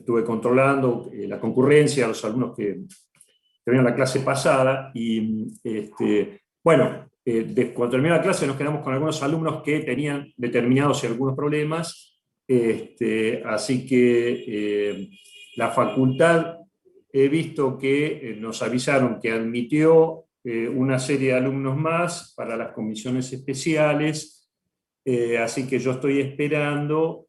estuve controlando la concurrencia de los alumnos que vieron la clase pasada, y bueno, cuando terminó la clase nos quedamos con algunos alumnos que tenían determinados y algunos problemas, así que la facultad, he visto que nos avisaron que admitió una serie de alumnos más para las comisiones especiales, así que yo estoy esperando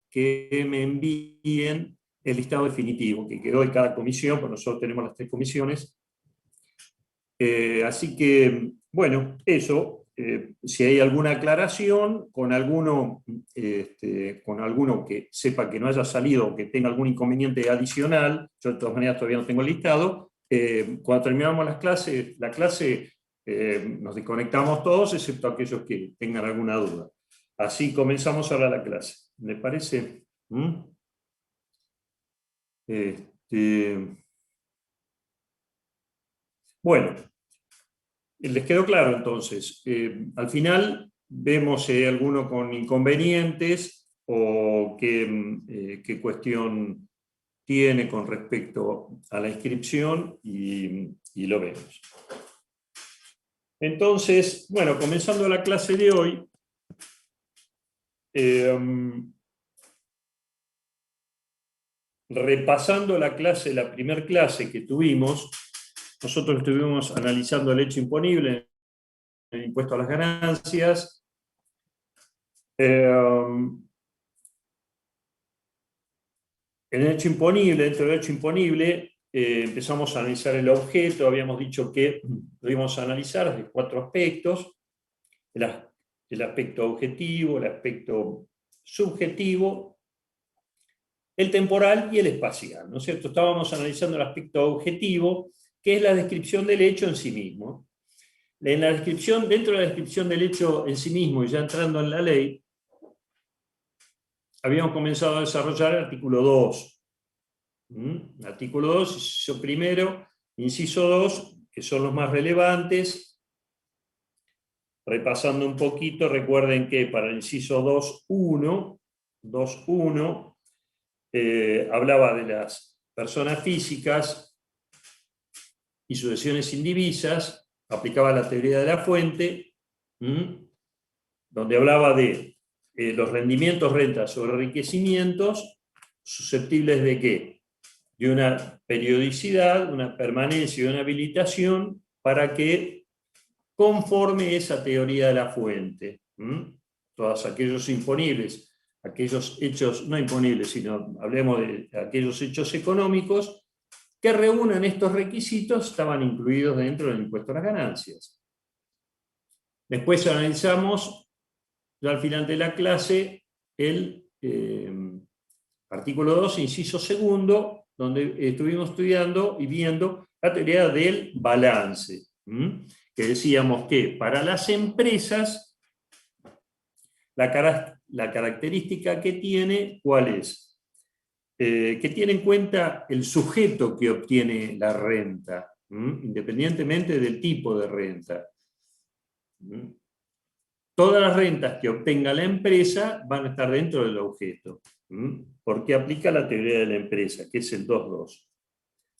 que me envíen el listado definitivo que quedó de cada comisión, porque nosotros tenemos las 3 comisiones. Así que, bueno, eso, si hay alguna aclaración con alguno que sepa que no haya salido o que tenga algún inconveniente adicional, yo de todas maneras todavía no tengo el listado, cuando terminamos la clase nos desconectamos todos, excepto aquellos que tengan alguna duda. Así comenzamos ahora la clase. ¿Me parece? Bueno, les quedó claro entonces. Al final vemos si hay alguno con inconvenientes o qué cuestión tiene con respecto a la inscripción y lo vemos. Entonces, bueno, comenzando la clase de hoy, repasando la primera clase que tuvimos, nosotros estuvimos analizando el hecho imponible, el impuesto a las ganancias. En el hecho imponible, dentro del hecho imponible, empezamos a analizar el objeto. Habíamos dicho que lo íbamos a analizar desde 4 aspectos: el aspecto objetivo, el aspecto subjetivo, el temporal y el espacial, ¿no es cierto? Estábamos analizando el aspecto objetivo, que es la descripción del hecho en sí mismo. Dentro de la descripción del hecho en sí mismo, y ya entrando en la ley, habíamos comenzado a desarrollar el artículo 2. Artículo 2, inciso primero, inciso 2, que son los más relevantes. Repasando un poquito, recuerden que para el inciso 2.1, hablaba de las personas físicas y sucesiones indivisas, aplicaba la teoría de la fuente, donde hablaba de los rendimientos, rentas sobre enriquecimientos, susceptibles de ¿qué? De una periodicidad, una permanencia y una habilitación para que conforme esa teoría de la fuente. Todos aquellos imponibles, aquellos hechos, no imponibles, sino hablemos de aquellos hechos económicos que reúnan estos requisitos, estaban incluidos dentro del impuesto a las ganancias. Después analizamos, ya al final de la clase, el artículo 2, inciso segundo, donde estuvimos estudiando y viendo la teoría del balance, que decíamos que para las empresas la característica que tiene, ¿cuál es? Que tiene en cuenta el sujeto que obtiene la renta, independientemente del tipo de renta. Todas las rentas que obtenga la empresa van a estar dentro del objeto, porque aplica la teoría de la empresa, que es el 2.2.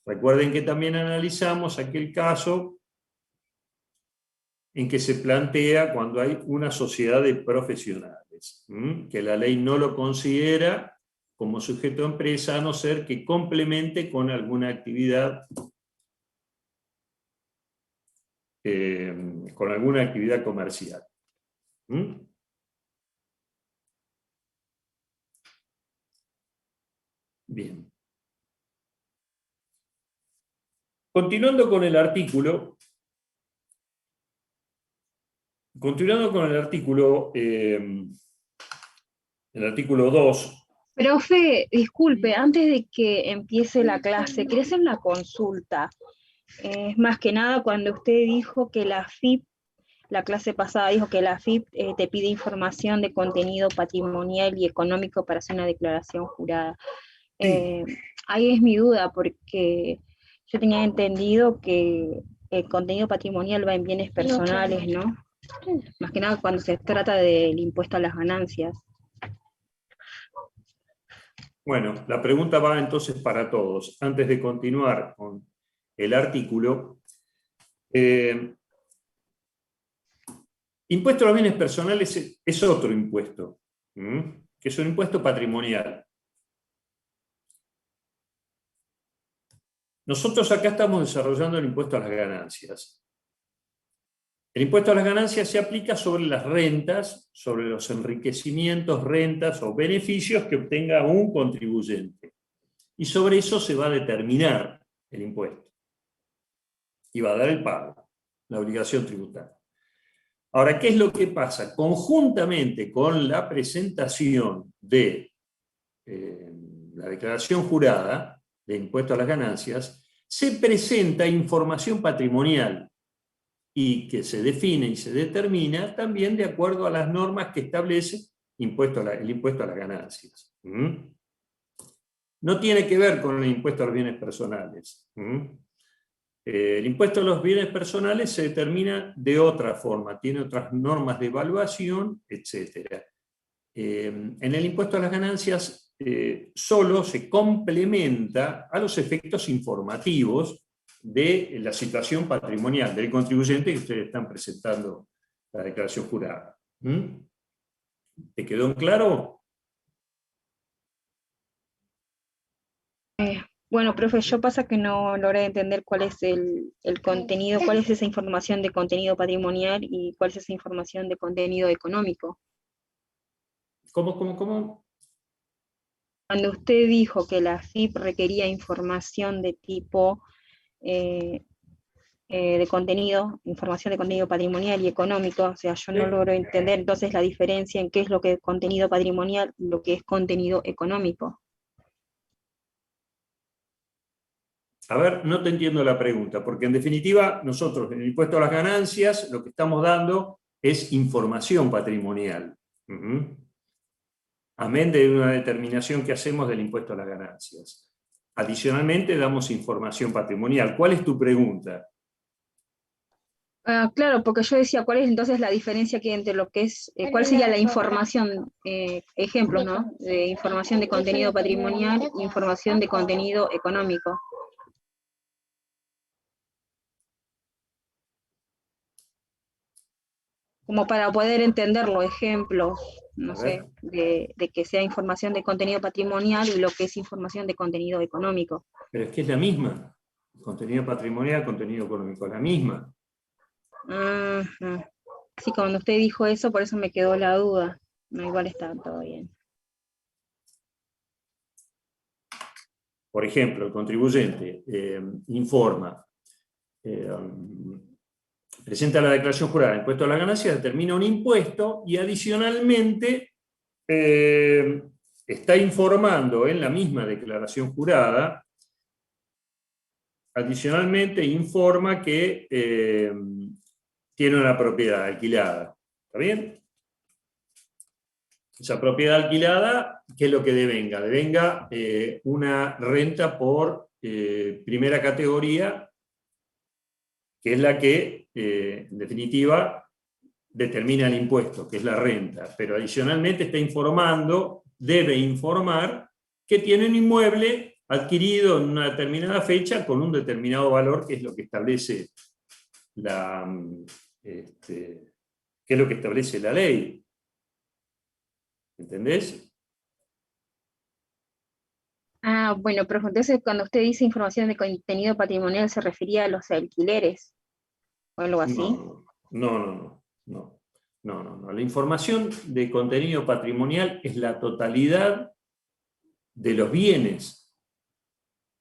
Recuerden que también analizamos aquel caso en que se plantea cuando hay una sociedad de profesionales, que la ley no lo considera como sujeto de empresa, a no ser que complemente con alguna actividad comercial. Bien. Continuando con el artículo 2. Profe, disculpe, antes de que empiece la clase, quería hacer una consulta. Más que nada cuando usted dijo que la AFIP, la clase pasada dijo que la AFIP te pide información de contenido patrimonial y económico para hacer una declaración jurada. Ahí es mi duda, porque yo tenía entendido que el contenido patrimonial va en bienes personales, ¿no? Más que nada cuando se trata del impuesto a las ganancias. Bueno, la pregunta va entonces para todos. Antes de continuar con el artículo, impuesto a los bienes personales es otro impuesto, que es un impuesto patrimonial. Nosotros acá estamos desarrollando el impuesto a las ganancias. El impuesto a las ganancias se aplica sobre las rentas, sobre los enriquecimientos, rentas o beneficios que obtenga un contribuyente. Y sobre eso se va a determinar el impuesto. Y va a dar el pago, la obligación tributaria. Ahora, ¿qué es lo que pasa? Conjuntamente con la presentación de la declaración jurada de impuesto a las ganancias, se presenta información patrimonial y que se define y se determina también de acuerdo a las normas que establece el impuesto a las ganancias. No tiene que ver con el impuesto a los bienes personales. El impuesto a los bienes personales se determina de otra forma, tiene otras normas de evaluación, etc. En el impuesto a las ganancias solo se complementa a los efectos informativos de la situación patrimonial del contribuyente que ustedes están presentando la declaración jurada. ¿Te quedó en claro? Bueno, profe, yo pasa que no logré entender cuál es el contenido, cuál es esa información de contenido patrimonial y cuál es esa información de contenido económico. ¿Cómo? Cuando usted dijo que la AFIP requería información de tipo de contenido, información de contenido patrimonial y económico, o sea, yo no logro entender entonces la diferencia en qué es lo que es contenido patrimonial y lo que es contenido económico. A ver, no te entiendo la pregunta, porque en definitiva nosotros en el impuesto a las ganancias lo que estamos dando es información patrimonial. Amén de una determinación que hacemos del impuesto a las ganancias. Adicionalmente damos información patrimonial. ¿Cuál es tu pregunta? Claro, porque yo decía, ¿cuál es entonces la diferencia que hay entre lo que es, cuál sería la información, ejemplos, ¿no? De información de contenido patrimonial e información de contenido económico. Como para poder entenderlo, ejemplos, no sé, de que sea información de contenido patrimonial y lo que es información de contenido económico. Pero es que es la misma. Contenido patrimonial, contenido económico, la misma. Sí, cuando usted dijo eso, por eso me quedó la duda. No, igual está todo bien. Por ejemplo, el contribuyente informa, presenta la declaración jurada de impuesto a las ganancias, determina un impuesto y adicionalmente está informando en la misma declaración jurada, adicionalmente informa que tiene una propiedad alquilada. ¿Está bien? Esa propiedad alquilada, ¿qué es lo que devenga? Devenga una renta por primera categoría, que es la que, en definitiva, determina el impuesto, que es la renta. Pero adicionalmente está informando, debe informar, que tiene un inmueble adquirido en una determinada fecha con un determinado valor, que es lo que establece la ley. ¿Entendés? Bueno, pero entonces cuando usted dice información de contenido patrimonial, ¿se refería a los alquileres o algo así? No. La información de contenido patrimonial es la totalidad de los bienes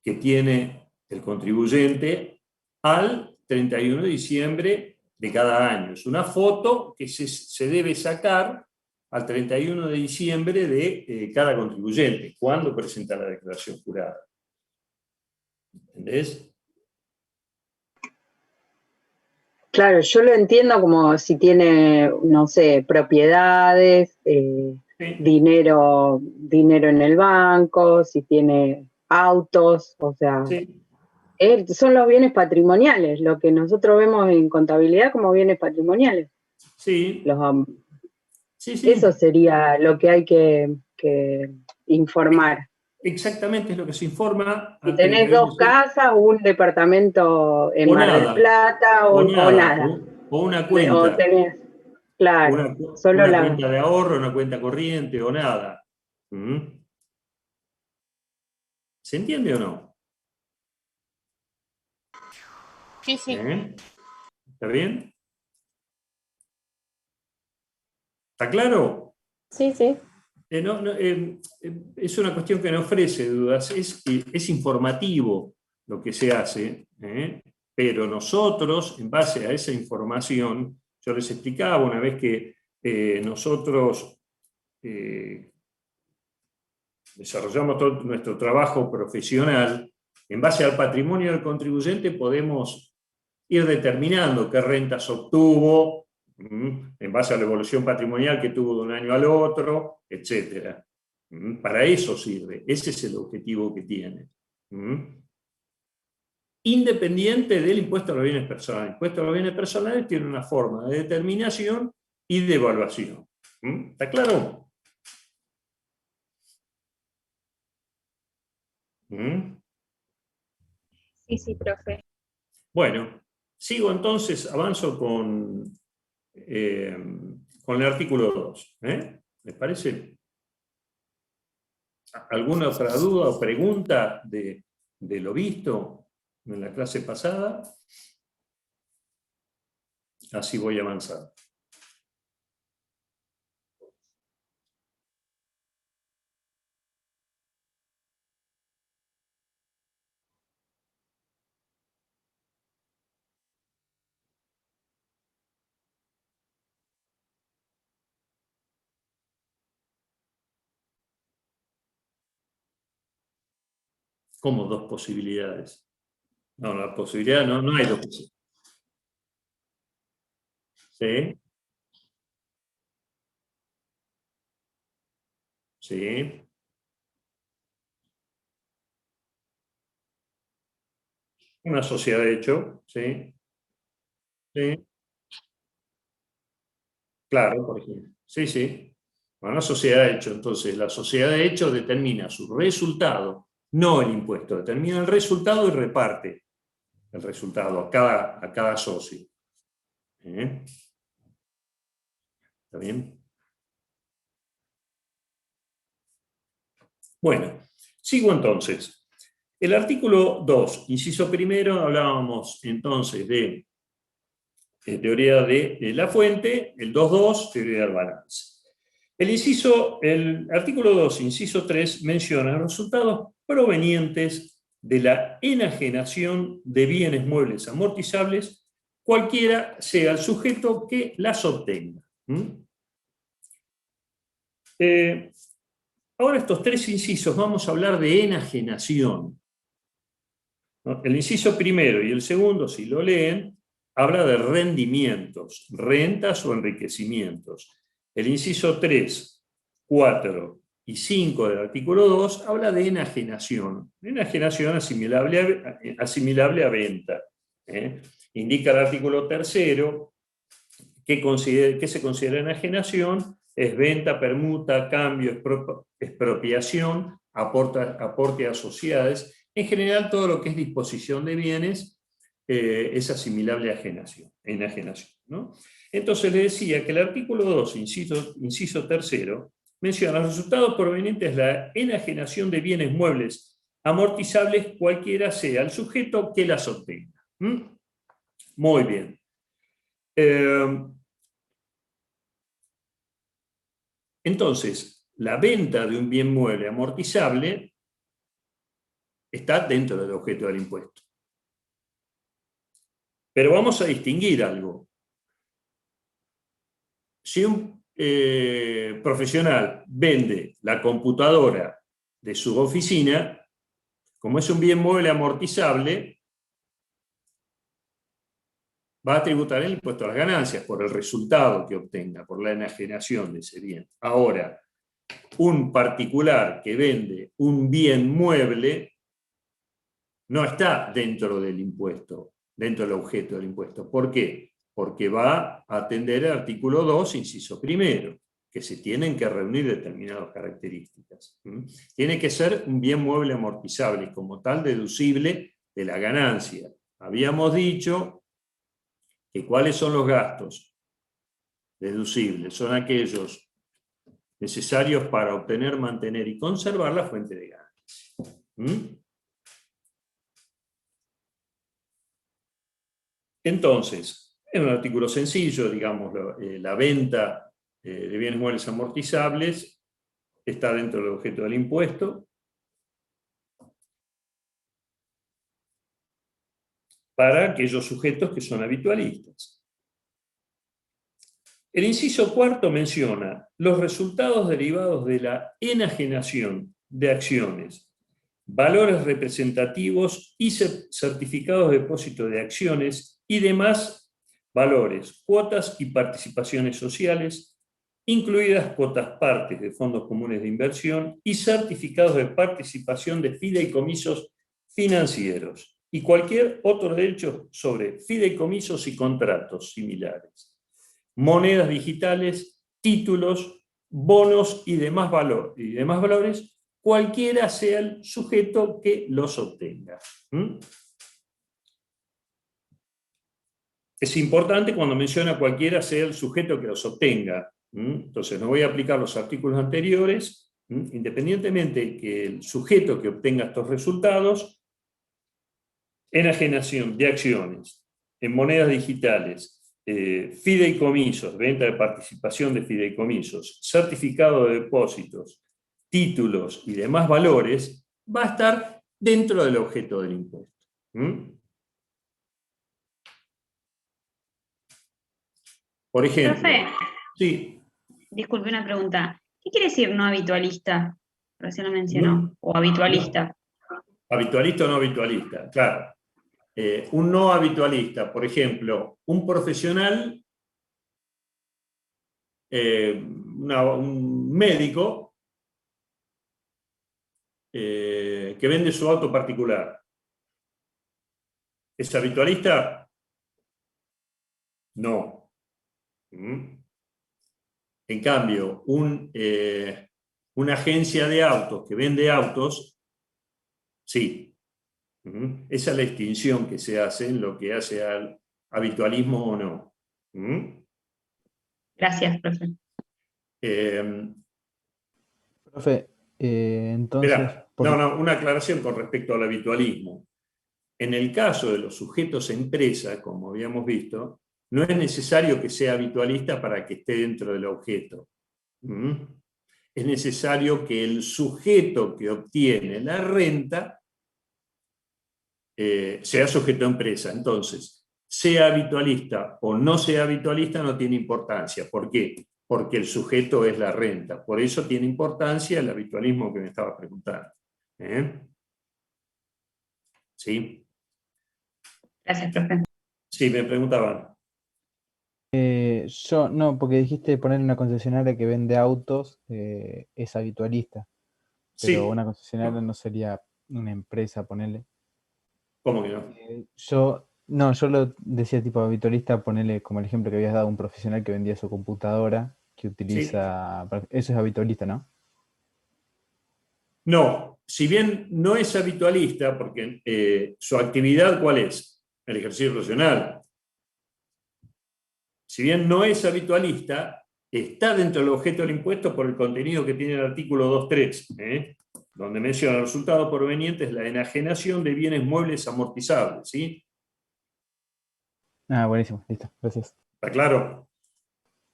que tiene el contribuyente al 31 de diciembre de cada año. Es una foto que se debe sacar al 31 de diciembre de cada contribuyente, cuando presenta la declaración jurada. ¿Entendés? Claro, yo lo entiendo como si tiene, no sé, propiedades, Sí. dinero en el banco, si tiene autos, o sea, Sí. Son los bienes patrimoniales, lo que nosotros vemos en contabilidad como bienes patrimoniales. Sí. Eso sería lo que hay que informar. exactamente es lo que se informa Si al tenés 31 de 2 casas, un departamento en o Mar del nada, Plata o o nada, nada. o una O cuenta, tenés, claro, solo una la... cuenta de ahorro, una cuenta corriente o nada. ¿Mm? ¿Se entiende o no? Sí, sí. ¿Está bien? ¿Está claro? Sí, sí. Es una cuestión que no ofrece dudas, es informativo lo que se hace, pero nosotros, en base a esa información, yo les explicaba una vez que nosotros desarrollamos todo nuestro trabajo profesional, en base al patrimonio del contribuyente podemos ir determinando qué rentas obtuvo, en base a la evolución patrimonial que tuvo de un año al otro, etc. Para eso sirve, ese es el objetivo que tiene. Independiente del impuesto a los bienes personales. El impuesto a los bienes personales tiene una forma de determinación y de evaluación. ¿Está claro? Sí, sí, profe. Bueno, sigo entonces, avanzo con el artículo 2. ¿Les parece? ¿Alguna otra duda o pregunta de lo visto en la clase pasada? Así voy a avanzar. ¿Cómo dos posibilidades? No, la posibilidad no hay dos posibilidades. ¿Sí? Sí. Una sociedad de hecho, ¿sí? Sí. Claro, por ejemplo. Sí, sí. Una sociedad de hecho, entonces la sociedad de hecho determina su resultado, no el impuesto, determina el resultado y reparte el resultado a cada socio. ¿Está bien? Bueno, sigo entonces. El artículo 2, inciso primero, hablábamos entonces de teoría de la fuente, el 2.2, teoría del balance. El artículo 2, inciso 3, menciona los resultados provenientes de la enajenación de bienes muebles amortizables, cualquiera sea el sujeto que las obtenga. Ahora estos tres incisos vamos a hablar de enajenación. El inciso primero y el segundo, si lo leen, habla de rendimientos, rentas o enriquecimientos. El inciso 3, 4 y 5 del artículo 2 habla de enajenación. Enajenación asimilable a venta. Indica el artículo 3 que se considera enajenación, es venta, permuta, cambio, expropiación, aporte a sociedades. En general, todo lo que es disposición de bienes es asimilable a enajenación, ¿no? Entonces le decía que el artículo 2, inciso tercero, menciona los resultados provenientes de la enajenación de bienes muebles amortizables, cualquiera sea el sujeto que las obtenga. Muy bien. Entonces, la venta de un bien mueble amortizable está dentro del objeto del impuesto. Pero vamos a distinguir algo. Si un profesional vende la computadora de su oficina, como es un bien mueble amortizable, va a tributar el impuesto a las ganancias por el resultado que obtenga, por la enajenación de ese bien. Ahora, un particular que vende un bien mueble no está dentro del impuesto, dentro del objeto del impuesto. ¿Por qué? Porque va a atender el artículo 2, inciso primero, que se tienen que reunir determinadas características. Tiene que ser un bien mueble amortizable y como tal deducible de la ganancia. Habíamos dicho que cuáles son los gastos deducibles, son aquellos necesarios para obtener, mantener y conservar la fuente de ganancia. Entonces, es un artículo sencillo, digamos, la venta de bienes muebles amortizables está dentro del objeto del impuesto para aquellos sujetos que son habitualistas. El inciso cuarto menciona los resultados derivados de la enajenación de acciones, valores representativos y certificados de depósito de acciones y demás valores, cuotas y participaciones sociales, incluidas cuotas partes de fondos comunes de inversión y certificados de participación de fideicomisos financieros y cualquier otro derecho sobre fideicomisos y contratos similares, monedas digitales, títulos, bonos y demás valores, cualquiera sea el sujeto que los obtenga. Es importante cuando menciona cualquiera sea el sujeto que los obtenga. Entonces no voy a aplicar los artículos anteriores, independientemente que el sujeto que obtenga estos resultados, enajenación de acciones, en monedas digitales, fideicomisos, venta de participación de fideicomisos, certificado de depósitos, títulos y demás valores, va a estar dentro del objeto del impuesto. Por ejemplo, Profe, sí. disculpe una pregunta. ¿Qué quiere decir no habitualista? Recién lo mencionó. O habitualista. Habitualista o no habitualista, claro. Un no habitualista, por ejemplo, un profesional, un médico que vende su auto particular. ¿Es habitualista? No. En cambio, una agencia de autos que vende autos, sí. Esa es la distinción que se hace en lo que hace al habitualismo o no. Gracias, profe. Profe, entonces... Esperá, una aclaración con respecto al habitualismo. En el caso de los sujetos empresa, como habíamos visto, no es necesario que sea habitualista para que esté dentro del objeto. Es necesario que el sujeto que obtiene la renta sea sujeto empresa. Entonces, sea habitualista o no sea habitualista no tiene importancia. ¿Por qué? Porque el sujeto es la renta. Por eso tiene importancia el habitualismo que me estaba preguntando. ¿Sí? Gracias, profe. Sí, me preguntaban. Yo no, porque dijiste poner una concesionaria que vende autos es habitualista. Pero Sí. una concesionaria no sería una empresa, ponerle. ¿Cómo que no? Yo lo decía tipo habitualista, ponerle como el ejemplo que habías dado, un profesional que vendía su computadora, que utiliza... Sí. Eso es habitualista, ¿no? No, si bien no es habitualista, porque su actividad, ¿cuál es? El ejercicio profesional. Si bien no es habitualista, está dentro del objeto del impuesto por el contenido que tiene el artículo 2.3, donde menciona el resultado proveniente es la enajenación de bienes muebles amortizables. ¿Sí? Ah, buenísimo, listo, gracias. ¿Está claro?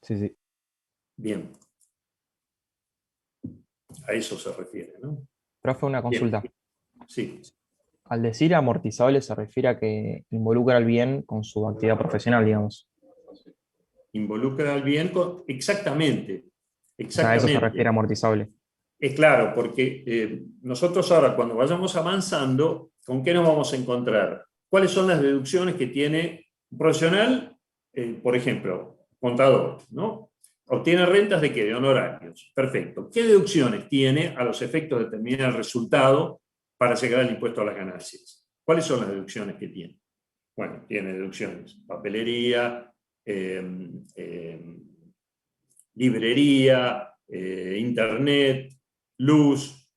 Sí, sí. Bien. A eso se refiere, ¿no? Profe, una consulta. Bien. Sí. Al decir amortizable se refiere a que involucra el bien con su actividad profesional, digamos. Involucra al bien con... Exactamente. O sea, a eso se refiere amortizable. Es claro, porque nosotros ahora cuando vayamos avanzando, ¿con qué nos vamos a encontrar? ¿Cuáles son las deducciones que tiene un profesional? Por ejemplo, contador, ¿no? ¿Obtiene rentas de qué? De honorarios. Perfecto. ¿Qué deducciones tiene a los efectos de determinar el resultado para llegar al impuesto a las ganancias? ¿Cuáles son las deducciones que tiene? Bueno, tiene deducciones. Papelería, librería, internet, luz,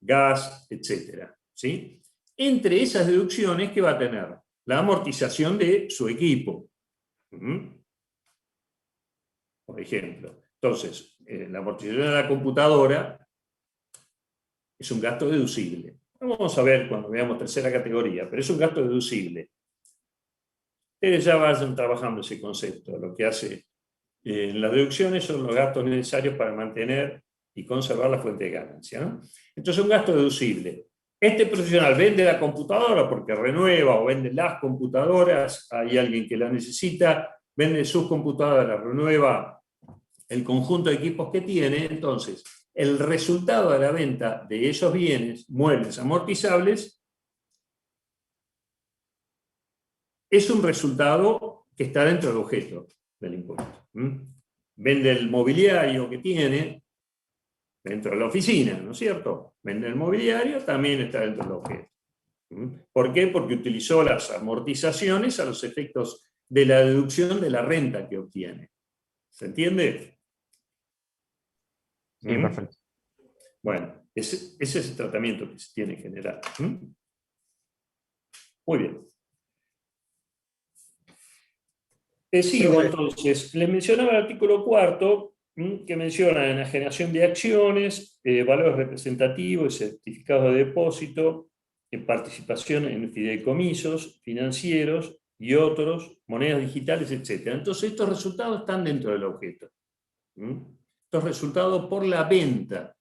gas, etc. ¿Sí? Entre esas deducciones, ¿qué va a tener? La amortización de su equipo. Por ejemplo. Entonces, la amortización de la computadora es un gasto deducible. Vamos a ver cuando veamos tercera categoría, pero es un gasto deducible. Ustedes ya vayan trabajando ese concepto. Lo que hace las deducciones son los gastos necesarios para mantener y conservar la fuente de ganancia, ¿no? Entonces, un gasto deducible. Este profesional vende la computadora porque renueva o vende las computadoras, hay alguien que la necesita, vende sus computadoras, renueva el conjunto de equipos que tiene. Entonces, el resultado de la venta de esos bienes, muebles amortizables, es un resultado que está dentro del objeto del impuesto. Vende el mobiliario que tiene dentro de la oficina, ¿no es cierto? Vende el mobiliario, también está dentro del objeto. ¿Por qué? Porque utilizó las amortizaciones a los efectos de la deducción de la renta que obtiene. ¿Se entiende? Sí, perfecto. Bueno, ese es el tratamiento que se tiene que generar. Muy bien. Sigo entonces. Les mencionaba el artículo 4, que menciona enajenación de acciones, valores representativos, certificados de depósito, participación en fideicomisos financieros y otros, monedas digitales, etc. Entonces, estos resultados están dentro del objeto. Estos resultados por la venta.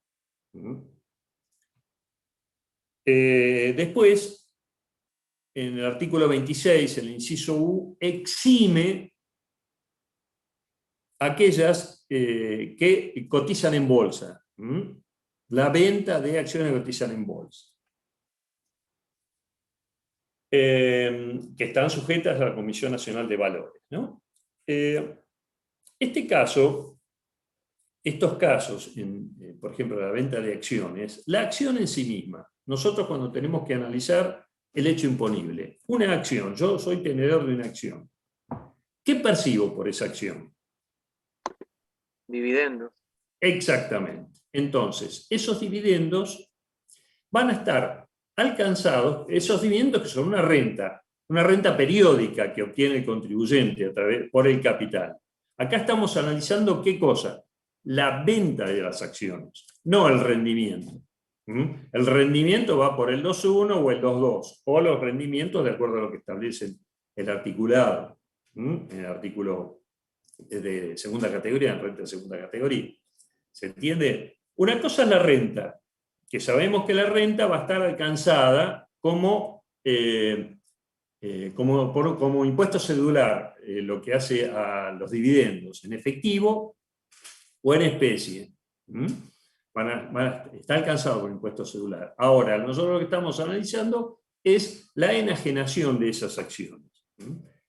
Después, en el artículo 26, el inciso U, exime aquellas que cotizan en bolsa. La venta de acciones que cotizan en bolsa. Que están sujetas a la Comisión Nacional de Valores, ¿no? Estos casos, por ejemplo, la venta de acciones, la acción en sí misma, nosotros cuando tenemos que analizar el hecho imponible, una acción, yo soy tenedor de una acción, ¿qué percibo por esa acción? Dividendos. Exactamente. Entonces, esos dividendos van a estar alcanzados, esos dividendos que son una renta periódica que obtiene el contribuyente por el capital. Acá estamos analizando qué cosa, la venta de las acciones, no el rendimiento. El rendimiento va por el 2.1 o el 2.2, o los rendimientos de acuerdo a lo que establece el articulado, el artículo de segunda categoría, en renta de segunda categoría. ¿Se entiende? Una cosa es la renta, que sabemos que la renta va a estar alcanzada como impuesto cedular, lo que hace a los dividendos, en efectivo o en especie. Está alcanzado por impuesto cedular. Ahora, nosotros lo que estamos analizando es la enajenación de esas acciones.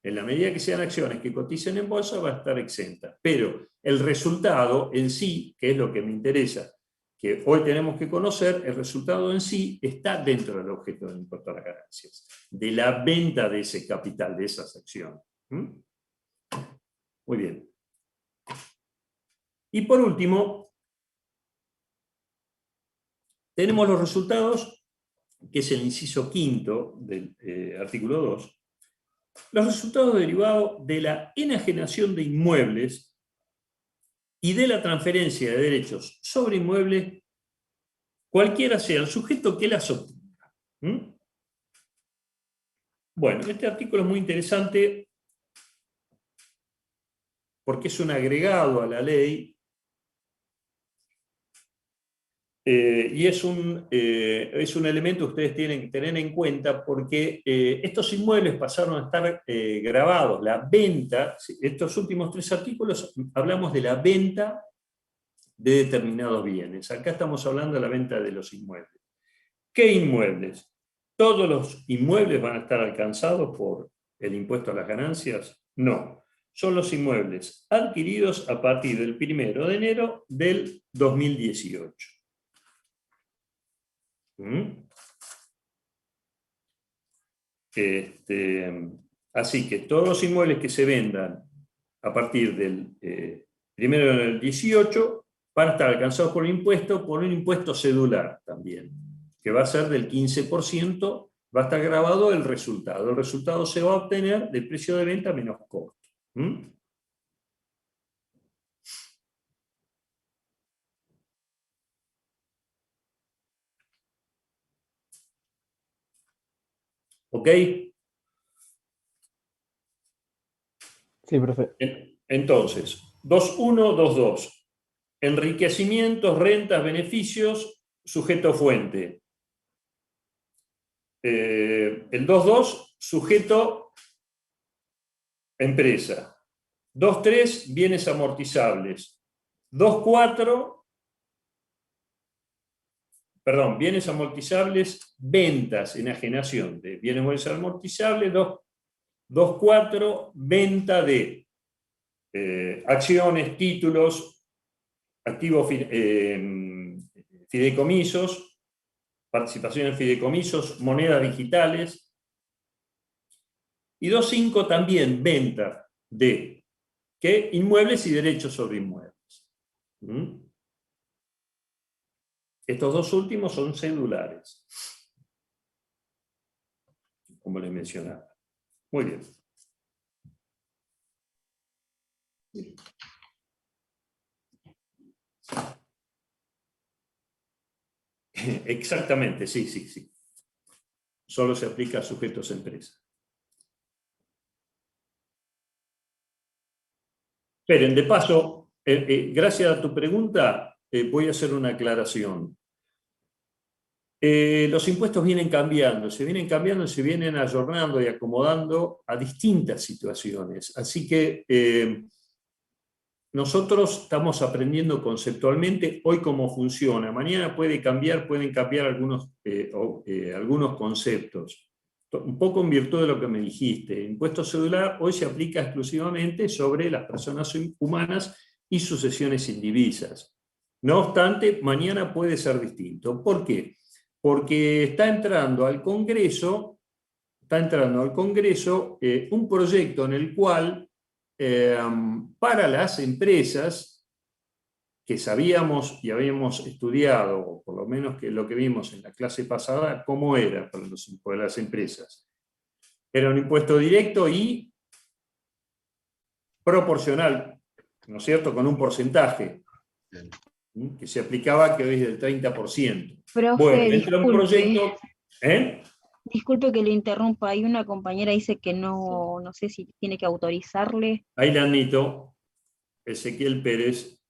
En la medida que sean acciones que coticen en bolsa, va a estar exenta. Pero el resultado en sí, que es lo que me interesa, que hoy tenemos que conocer, el resultado en sí está dentro del objeto del impuesto a las ganancias, de la venta de ese capital, de esas acciones. Muy bien. Y por último, tenemos los resultados, que es el inciso quinto del artículo 2, los resultados derivados de la enajenación de inmuebles y de la transferencia de derechos sobre inmuebles, cualquiera sea el sujeto que las obtenga. Bueno, este artículo es muy interesante porque es un agregado a la ley y es un elemento que ustedes tienen que tener en cuenta porque estos inmuebles pasaron a estar grabados. La venta, estos últimos 3 artículos hablamos de la venta de determinados bienes. Acá estamos hablando de la venta de los inmuebles. ¿Qué inmuebles? ¿Todos los inmuebles van a estar alcanzados por el impuesto a las ganancias? No. Son los inmuebles adquiridos a partir del 1 de enero del 2018. Así que todos los inmuebles que se vendan a partir del primero en el 18, van a estar alcanzados por un impuesto cedular también, que va a ser del 15%, va a estar grabado el resultado. El resultado se va a obtener del precio de venta menos costo. ¿Mm? ¿Ok? Sí, profe. Entonces, 2.1, 2.2. Enriquecimientos, rentas, beneficios, sujeto fuente. El 2.2, sujeto empresa. 2.3, bienes amortizables. 2.4, perdón, bienes amortizables, ventas, enajenación de bienes amortizables. 2.4, venta de acciones, títulos, activos fideicomisos, participación en fideicomisos, monedas digitales. Y 2.5 también venta de ¿qué? Inmuebles y derechos sobre inmuebles. ¿Mm? Estos dos últimos son cedulares, como les mencionaba. Muy bien. Exactamente, sí, sí, sí. Solo se aplica a sujetos empresa. Esperen, de paso, gracias a tu pregunta, voy a hacer una aclaración. Los impuestos vienen cambiando, se vienen ayornando y acomodando a distintas situaciones. Así que nosotros estamos aprendiendo conceptualmente hoy cómo funciona. Mañana pueden cambiar algunos conceptos. Un poco en virtud de lo que me dijiste. El impuesto cedular hoy se aplica exclusivamente sobre las personas humanas y sucesiones indivisas. No obstante, mañana puede ser distinto. ¿Por qué? Porque está entrando al Congreso un proyecto en el cual para las empresas que sabíamos y habíamos estudiado, o por lo menos que lo que vimos en la clase pasada, cómo era para las empresas. Era un impuesto directo y proporcional, ¿no es cierto?, con un porcentaje que se aplicaba, que hoy es del 30%. Profe, Bueno, entra un disculpe. proyecto... Disculpe que le interrumpa, hay una compañera dice que no sé si tiene que autorizarle. Ahí le admito, Ezequiel Pérez.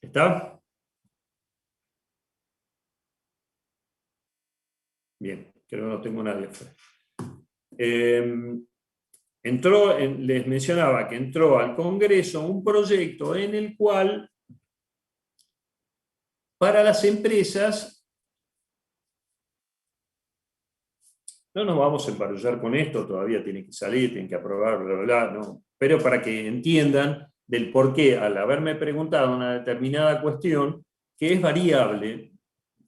¿Está? Bien, creo que no tengo nadie afuera. Les mencionaba que entró al Congreso un proyecto en el cual para las empresas, no nos vamos a embarullar con esto, todavía tiene que salir, tienen que aprobar, bla, bla, bla, no, pero para que entiendan del por qué, al haberme preguntado una determinada cuestión, que es variable,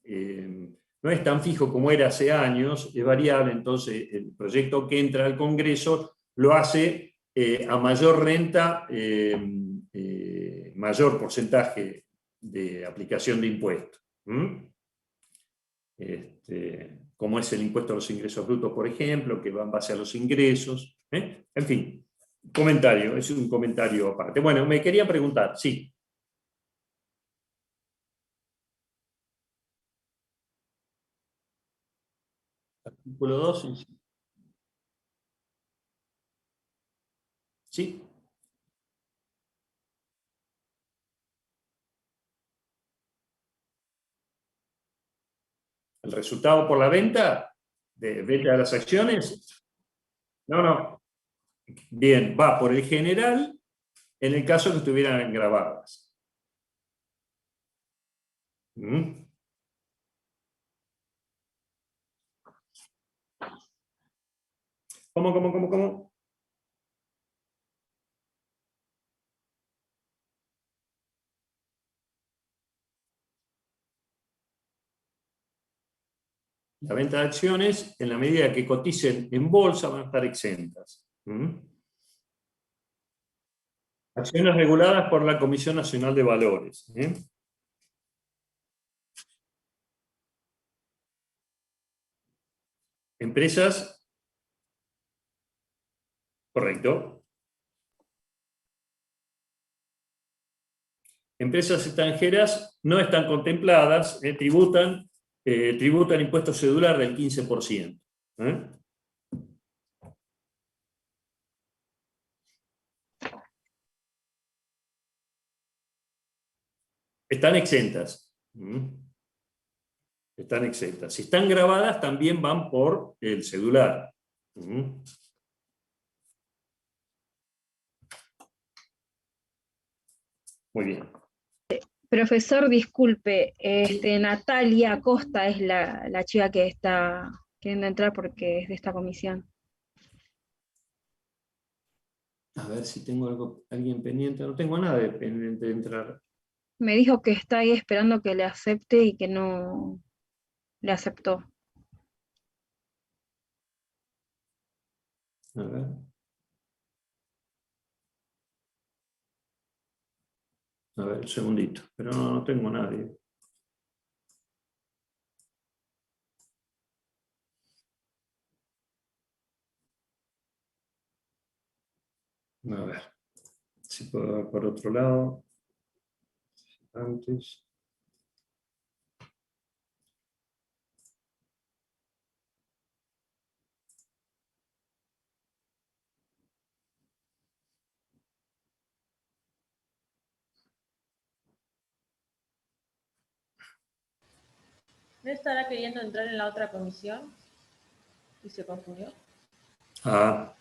no es tan fijo como era hace años, es variable, entonces el proyecto que entra al Congreso lo hace a mayor renta, mayor porcentaje de aplicación de impuestos. Como es el impuesto a los ingresos brutos, por ejemplo, que va en base a los ingresos. En fin, comentario, es un comentario aparte. Bueno, me quería preguntar, sí. Artículo 2. Sí. ¿El resultado por la venta? ¿De venta de las acciones? No. Bien, va por el general en el caso que estuvieran grabadas. ¿Cómo? La venta de acciones, en la medida que coticen en bolsa, van a estar exentas. Acciones reguladas por la Comisión Nacional de Valores. Empresas. Correcto. Empresas extranjeras no están contempladas, tributan impuesto cedular del 15%. Están exentas. Están exentas. Si están grabadas, también van por el cedular. Muy bien. Profesor, disculpe, Natalia Acosta es la chica que está queriendo entrar porque es de esta comisión. A ver si tengo alguien pendiente. No tengo nada de pendiente de entrar. Me dijo que está ahí esperando que le acepte y que no le aceptó. A ver. A ver, un segundito. Pero no tengo a nadie. A ver. Si puedo ver por otro lado. Antes. ¿No estará queriendo entrar en la otra comisión? ¿Y se confundió? Ah.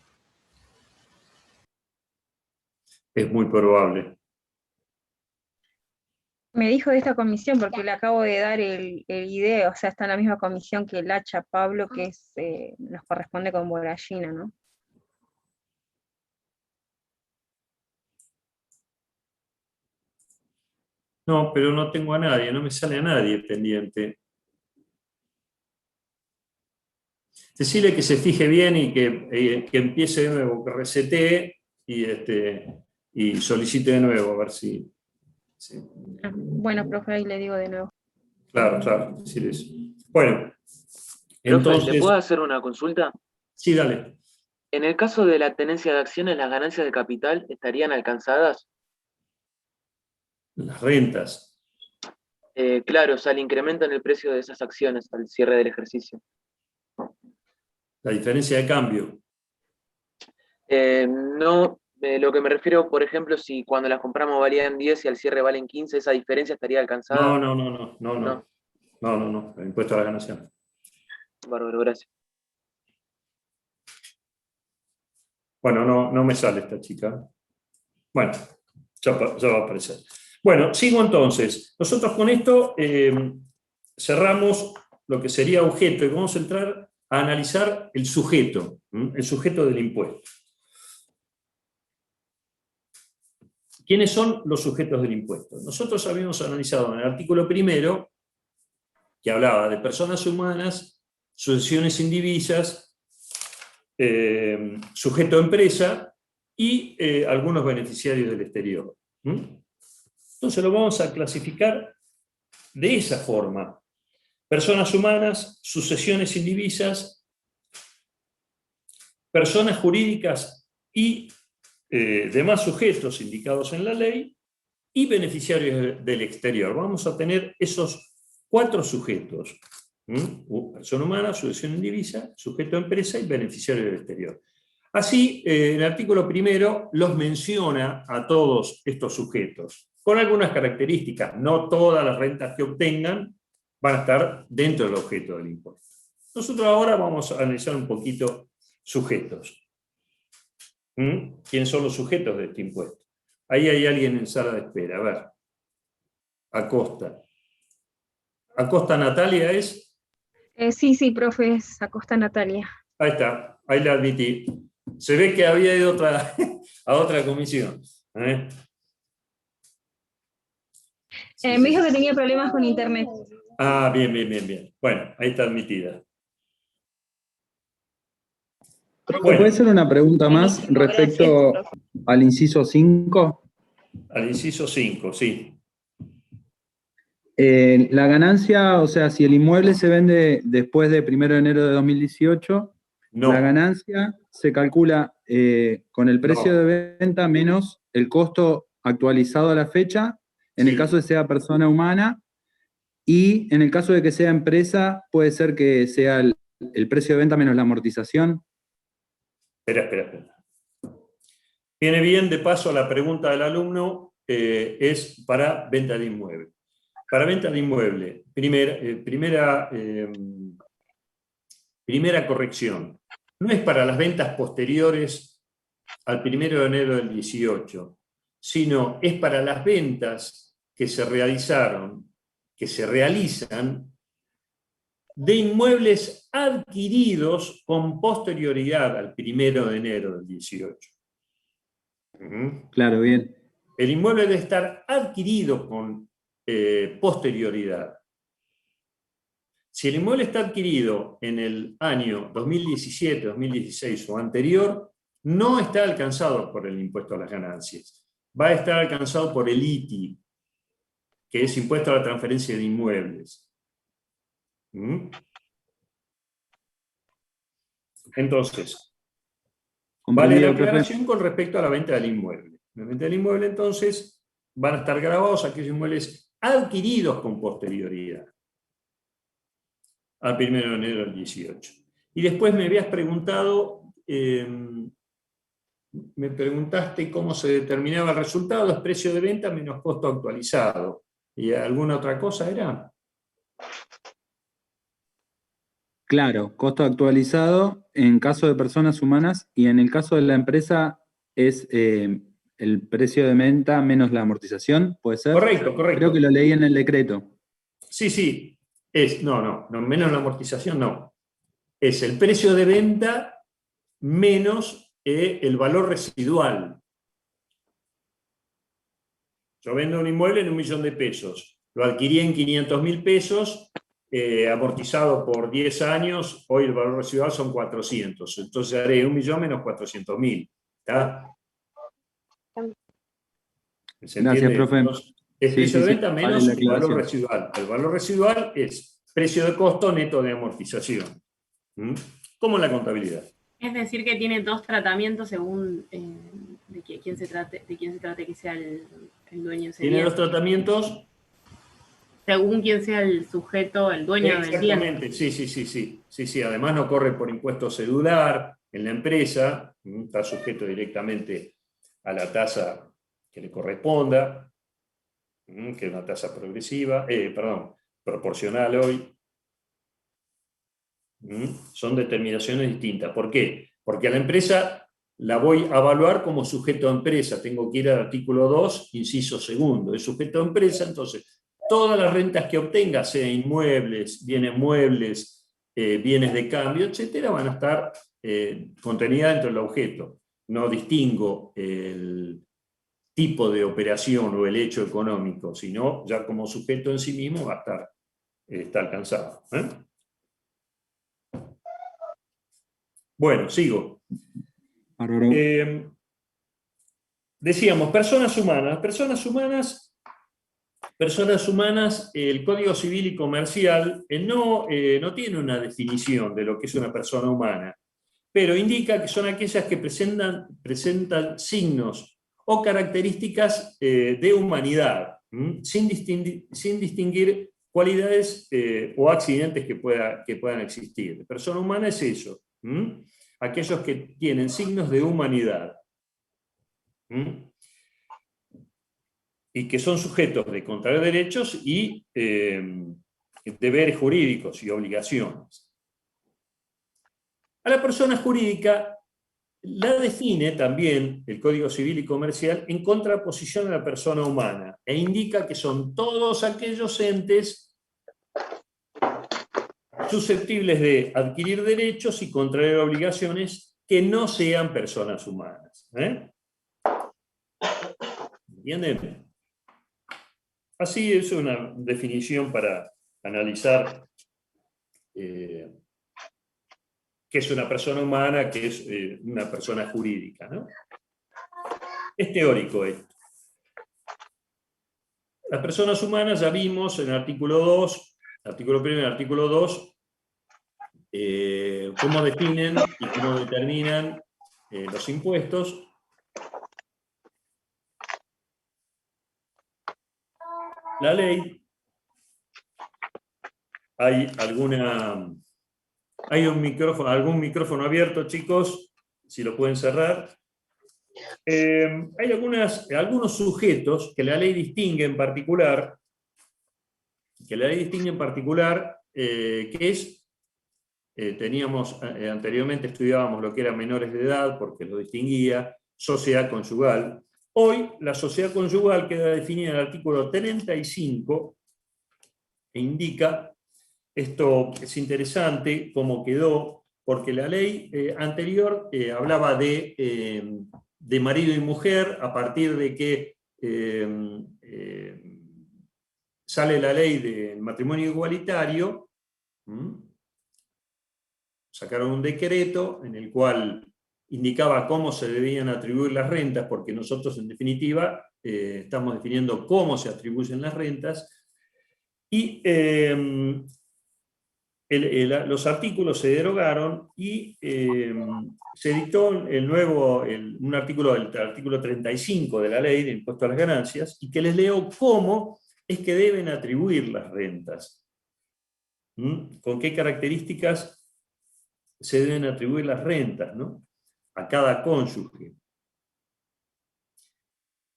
Es muy probable. Me dijo de esta comisión porque le acabo de dar el ID, o sea, está en la misma comisión que el Hacha Pablo, que es, nos corresponde con Borallina, ¿no? No, pero no tengo a nadie, no me sale a nadie pendiente. Decirle que se fije bien y que empiece de nuevo, que resetee y solicite de nuevo, a ver si... Bueno, profe, ahí le digo de nuevo. Claro, decir eso. Bueno, Profe, entonces... ¿le puedo hacer una consulta? Sí, dale. En el caso de la tenencia de acciones, ¿las ganancias de capital estarían alcanzadas? Las rentas. Claro, o sea, el incremento en el precio de esas acciones al cierre del ejercicio. La diferencia de cambio. No, lo que me refiero, por ejemplo, si cuando las compramos valían 10 y al cierre valen 15, ¿esa diferencia estaría alcanzada? No. El impuesto a la ganancia. Bárbaro, gracias. Bueno, no me sale esta chica. Bueno, ya va a aparecer. Bueno, sigo entonces. Nosotros con esto cerramos lo que sería objeto y vamos a entrar a analizar el sujeto del impuesto. ¿Quiénes son los sujetos del impuesto? Nosotros habíamos analizado en el artículo primero, que hablaba de personas humanas, sucesiones indivisas, sujeto a empresa y algunos beneficiarios del exterior. Entonces lo vamos a clasificar de esa forma. Personas humanas, sucesiones indivisas, personas jurídicas y demás sujetos indicados en la ley y beneficiarios del exterior. Vamos a tener esos 4 sujetos. Persona humana, sucesión indivisa, sujeto a empresa y beneficiario del exterior. Así, el artículo primero los menciona a todos estos sujetos, con algunas características. No todas las rentas que obtengan van a estar dentro del objeto del impuesto. Nosotros ahora vamos a analizar un poquito sujetos. ¿Quiénes son los sujetos de este impuesto? Ahí hay alguien en sala de espera. A ver. Acosta. ¿Acosta Natalia es? Sí, profe, es Acosta Natalia. Ahí está, ahí la admití. Se ve que había ido a otra comisión. Me dijo que tenía problemas con internet. Ah, bien. Bueno, ahí está admitida. Profe, ¿puede ser una pregunta más respecto al inciso 5? Al inciso 5, sí. La ganancia, o sea, si el inmueble se vende después de 1 de enero de 2018, No. la ganancia se calcula con el precio No. de venta menos el costo actualizado a la fecha, en el Sí. caso de que sea persona humana, y en el caso de que sea empresa, puede ser que sea el precio de venta menos la amortización. Espera. Viene bien, de paso, la pregunta del alumno es para venta de inmueble. Para venta de inmueble, primera corrección. No es para las ventas posteriores al 1 de enero del 18, sino es para las ventas que se realizan de inmuebles adquiridos con posterioridad al 1 de enero del 18. Claro, bien. El inmueble debe estar adquirido con posterioridad. Si el inmueble está adquirido en el año 2017, 2016 o anterior, no está alcanzado por el impuesto a las ganancias. Va a estar alcanzado por el ITI, que es impuesto a la transferencia de inmuebles. Entonces, vale la aclaración con respecto a la venta del inmueble. La venta del inmueble, entonces, van a estar grabados aquellos inmuebles adquiridos con posterioridad al 1 de enero del 18. Y después me habías preguntado, me preguntaste cómo se determinaba el resultado, es precio de venta menos costo actualizado. ¿Y alguna otra cosa era? Claro, costo actualizado en caso de personas humanas y en el caso de la empresa es el precio de venta menos la amortización, ¿puede ser? Correcto. Creo que lo leí en el decreto. Sí. No, menos la amortización no. Es el precio de venta menos el valor residual. Yo vendo un inmueble en 1 millón de pesos. Lo adquirí en 500.000 pesos, amortizado por 10 años, hoy el valor residual son 400. Entonces haré 1 millón menos 400.000. ¿Está? ¿Se entiende? Gracias, profe. Entonces, es precio de venta menos Vale la el valor aclaración. residual. El valor residual es precio de costo neto de amortización. Como en la contabilidad. Es decir, que tiene dos tratamientos según de quién se trate que sea el dueño. Tiene dos tratamientos. Según quién sea el sujeto, el dueño del bien. Exactamente, sí. Además no corre por impuesto cedular en la empresa, está sujeto directamente a la tasa que le corresponda, que es una tasa proporcional hoy. Son determinaciones distintas. ¿Por qué? Porque a la empresa la voy a evaluar como sujeto de empresa. Tengo que ir al artículo 2, inciso segundo. Es sujeto de empresa, entonces todas las rentas que obtenga, sea inmuebles, bienes muebles, bienes de cambio, etcétera, van a estar contenidas dentro del objeto. No distingo el tipo de operación o el hecho económico, sino ya como sujeto en sí mismo va a está alcanzado. Bueno, sigo. Decíamos, personas humanas, el Código Civil y Comercial no tiene una definición de lo que es una persona humana, pero indica que son aquellas que presentan signos o características de humanidad, sin distinguir cualidades o accidentes que puedan existir. Persona humana es eso. Aquellos que tienen signos de humanidad y que son sujetos de contraer derechos y deberes jurídicos y obligaciones. A la persona jurídica la define también el Código Civil y Comercial en contraposición a la persona humana e indica que son todos aquellos entes susceptibles de adquirir derechos y contraer obligaciones que no sean personas humanas. ¿Entienden? Así es una definición para analizar qué es una persona humana, qué es una persona jurídica, ¿no? Es teórico esto. Las personas humanas ya vimos en el artículo 2, artículo primero y artículo 2, cómo definen y cómo determinan los impuestos. La ley, hay algún micrófono abierto, chicos, si lo pueden cerrar. Hay algunos sujetos que la ley distingue en particular, que es, anteriormente estudiábamos lo que era menores de edad, porque lo distinguía, sociedad conyugal. Hoy la sociedad conyugal queda definida en el artículo 35, e indica, esto es interesante, cómo quedó, porque la ley anterior hablaba de marido y mujer, a partir de que sale la ley del matrimonio igualitario, sacaron un decreto en el cual indicaba cómo se debían atribuir las rentas, porque nosotros en definitiva estamos definiendo cómo se atribuyen las rentas, y los artículos se derogaron y se dictó un artículo, el artículo 35 de la ley de impuesto a las ganancias, y que les leo cómo es que deben atribuir las rentas. ¿Con qué características se deben atribuir las rentas, ¿no?, a cada cónyuge?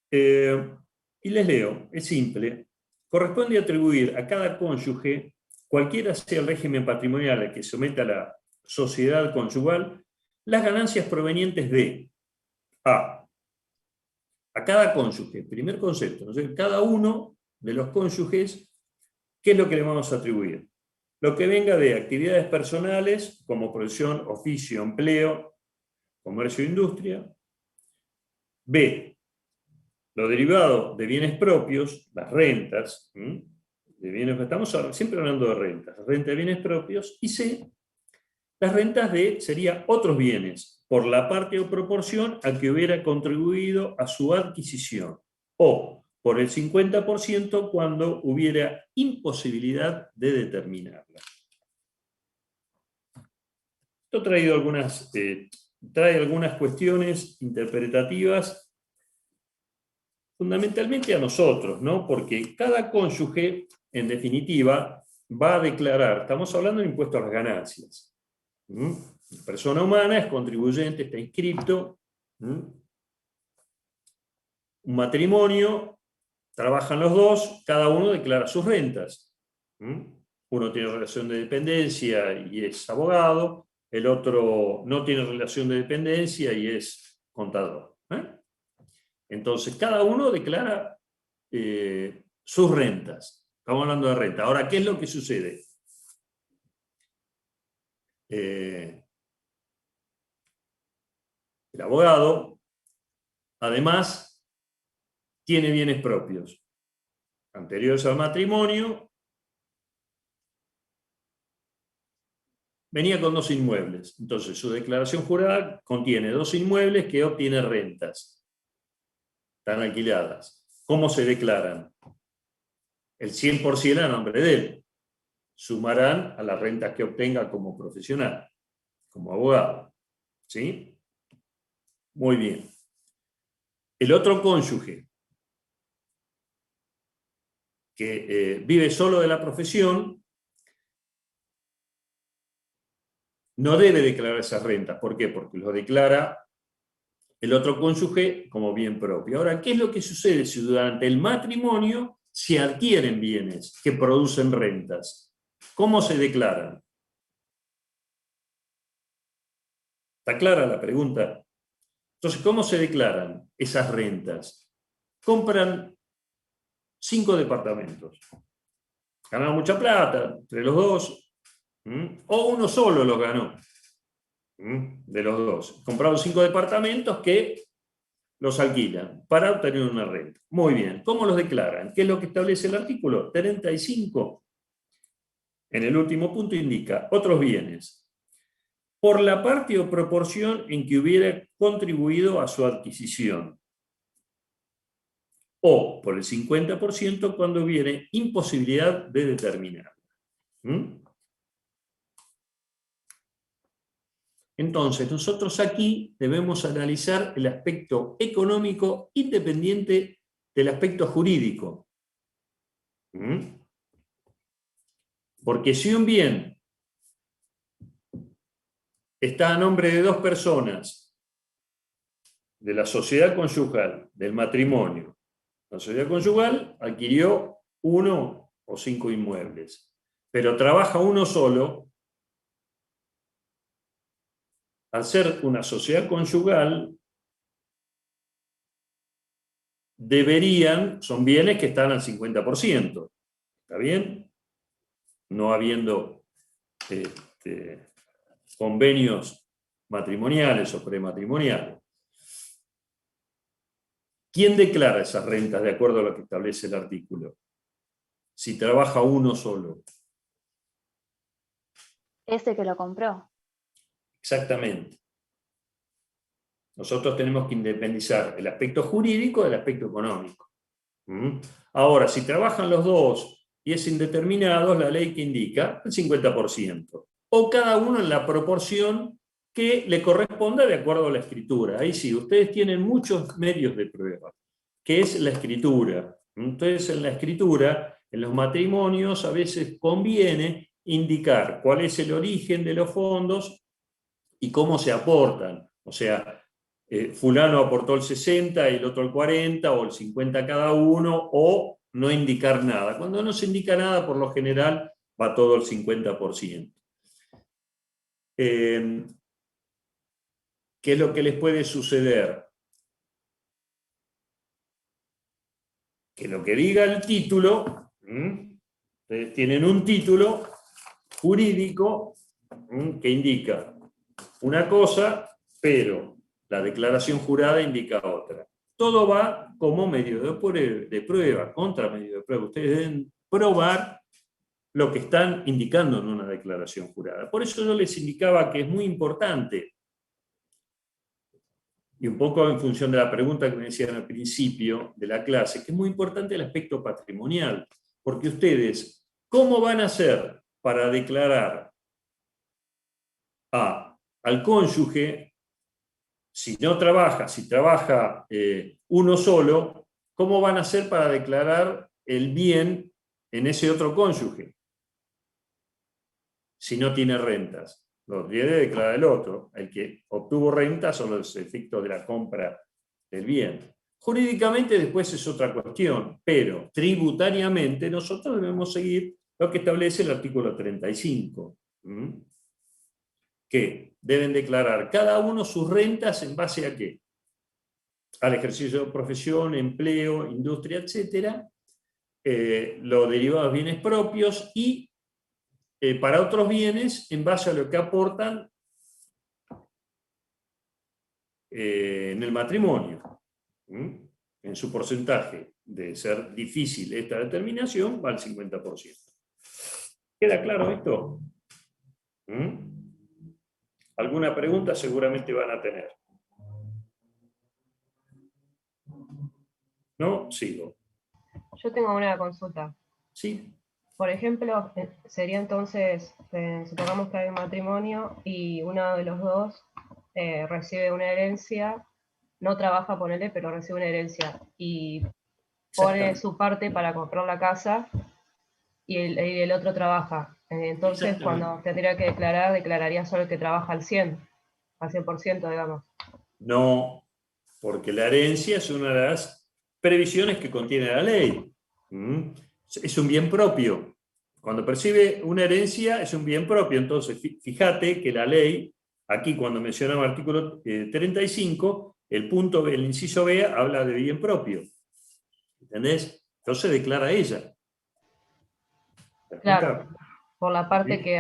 Y les leo, es simple. Corresponde atribuir a cada cónyuge, cualquiera sea el régimen patrimonial al que someta la sociedad conyugal, las ganancias provenientes de a cada cónyuge, primer concepto, ¿no? Cada uno de los cónyuges, ¿qué es lo que le vamos a atribuir? Lo que venga de actividades personales, como profesión, oficio, empleo, comercio e industria. B, lo derivado de bienes propios, las rentas, estamos siempre hablando de rentas, renta de bienes propios. Y C, las rentas sería otros bienes, por la parte o proporción a que hubiera contribuido a su adquisición, o por el 50% cuando hubiera imposibilidad de determinarla. Esto trae algunas cuestiones interpretativas, fundamentalmente a nosotros, ¿no? Porque cada cónyuge, en definitiva, va a declarar, estamos hablando de impuesto a las ganancias. La persona humana es contribuyente, está inscripto. Un matrimonio, trabajan los dos, cada uno declara sus rentas. Uno tiene relación de dependencia y es abogado, el otro no tiene relación de dependencia y es contador. Entonces, cada uno declara sus rentas. Estamos hablando de renta. Ahora, ¿qué es lo que sucede? El abogado, además, tiene bienes propios anteriores al matrimonio. Venía con 2 inmuebles. Entonces, su declaración jurada contiene 2 inmuebles que obtiene rentas. Están alquiladas. ¿Cómo se declaran? El 100% a nombre de él. Sumarán a las rentas que obtenga como profesional, como abogado. ¿Sí? Muy bien. El otro cónyuge, que vive solo de la profesión, no debe declarar esas rentas. ¿Por qué? Porque lo declara el otro cónyuge como bien propio. Ahora, ¿qué es lo que sucede si durante el matrimonio se adquieren bienes que producen rentas? ¿Cómo se declaran? ¿Está clara la pregunta? Entonces, ¿cómo se declaran esas rentas? Compran 5 departamentos. Ganaron mucha plata entre los dos. O uno solo los ganó. De los dos. Compraron 5 departamentos que los alquilan para obtener una renta. Muy bien. ¿Cómo los declaran? ¿Qué es lo que establece el artículo 35? En el último punto indica otros bienes, por la parte o proporción en que hubiera contribuido a su adquisición. o por el 50% cuando viene imposibilidad de determinar. ¿Mm? Entonces, nosotros aquí debemos analizar el aspecto económico independiente del aspecto jurídico. ¿Mm? Porque si un bien está a nombre de dos personas, de la sociedad conyugal, del matrimonio, la sociedad conyugal adquirió 1 o 5 inmuebles, pero trabaja uno solo. Al ser una sociedad conyugal, son bienes que están al 50%. ¿Está bien? No habiendo convenios matrimoniales o prematrimoniales. ¿Quién declara esas rentas de acuerdo a lo que establece el artículo? Si trabaja uno solo. Ese que lo compró. Exactamente. Nosotros tenemos que independizar el aspecto jurídico del aspecto económico. ¿Mm? Ahora, si trabajan los dos y es indeterminado, la ley que indica el 50%. O cada uno en la proporción que le corresponda de acuerdo a la escritura. Ahí sí, ustedes tienen muchos medios de prueba, que es la escritura. Entonces, en la escritura, en los matrimonios, a veces conviene indicar cuál es el origen de los fondos y cómo se aportan. O sea, fulano aportó el 60 y el otro el 40, o el 50 cada uno, o no indicar nada. Cuando no se indica nada, por lo general, va todo el 50%. ¿Qué es lo que les puede suceder? Que lo que diga el título, ustedes tienen un título jurídico que indica una cosa, pero la declaración jurada indica otra. Todo va como medio de prueba, contra medio de prueba. Ustedes deben probar lo que están indicando en una declaración jurada. Por eso yo les indicaba que es muy importante, y un poco en función de la pregunta que me decían al principio de la clase, que es muy importante el aspecto patrimonial, porque ustedes, ¿cómo van a hacer para declarar al cónyuge, si no trabaja, si trabaja uno solo, cómo van a hacer para declarar el bien en ese otro cónyuge? Si no tiene rentas. Lo debe declarar el otro, el que obtuvo rentas o los efectos de la compra del bien. Jurídicamente después es otra cuestión, pero tributariamente nosotros debemos seguir lo que establece el artículo 35, que deben declarar cada uno sus rentas en base a qué? Al ejercicio de profesión, empleo, industria, etcétera, los derivados bienes propios y para otros bienes en base a lo que aportan en el matrimonio. En su porcentaje de ser difícil esta determinación va al 50%. ¿Queda claro esto? ¿Alguna pregunta seguramente van a tener? ¿No? Sigo. Yo tengo una consulta. Sí. Por ejemplo, sería entonces, supongamos que hay un matrimonio y uno de los dos recibe una herencia, no trabaja, ponele, pero recibe una herencia y pone su parte para comprar la casa y el otro trabaja. Entonces, cuando tendría que declarar, declararía solo el que trabaja al 100%, digamos. No, porque la herencia es una de las previsiones que contiene la ley. Es un bien propio. Cuando percibe una herencia es un bien propio. Entonces, fíjate que la ley, aquí cuando mencionamos el artículo 35, el inciso B habla de bien propio. ¿Entendés? Entonces declara ella. Claro, por la parte que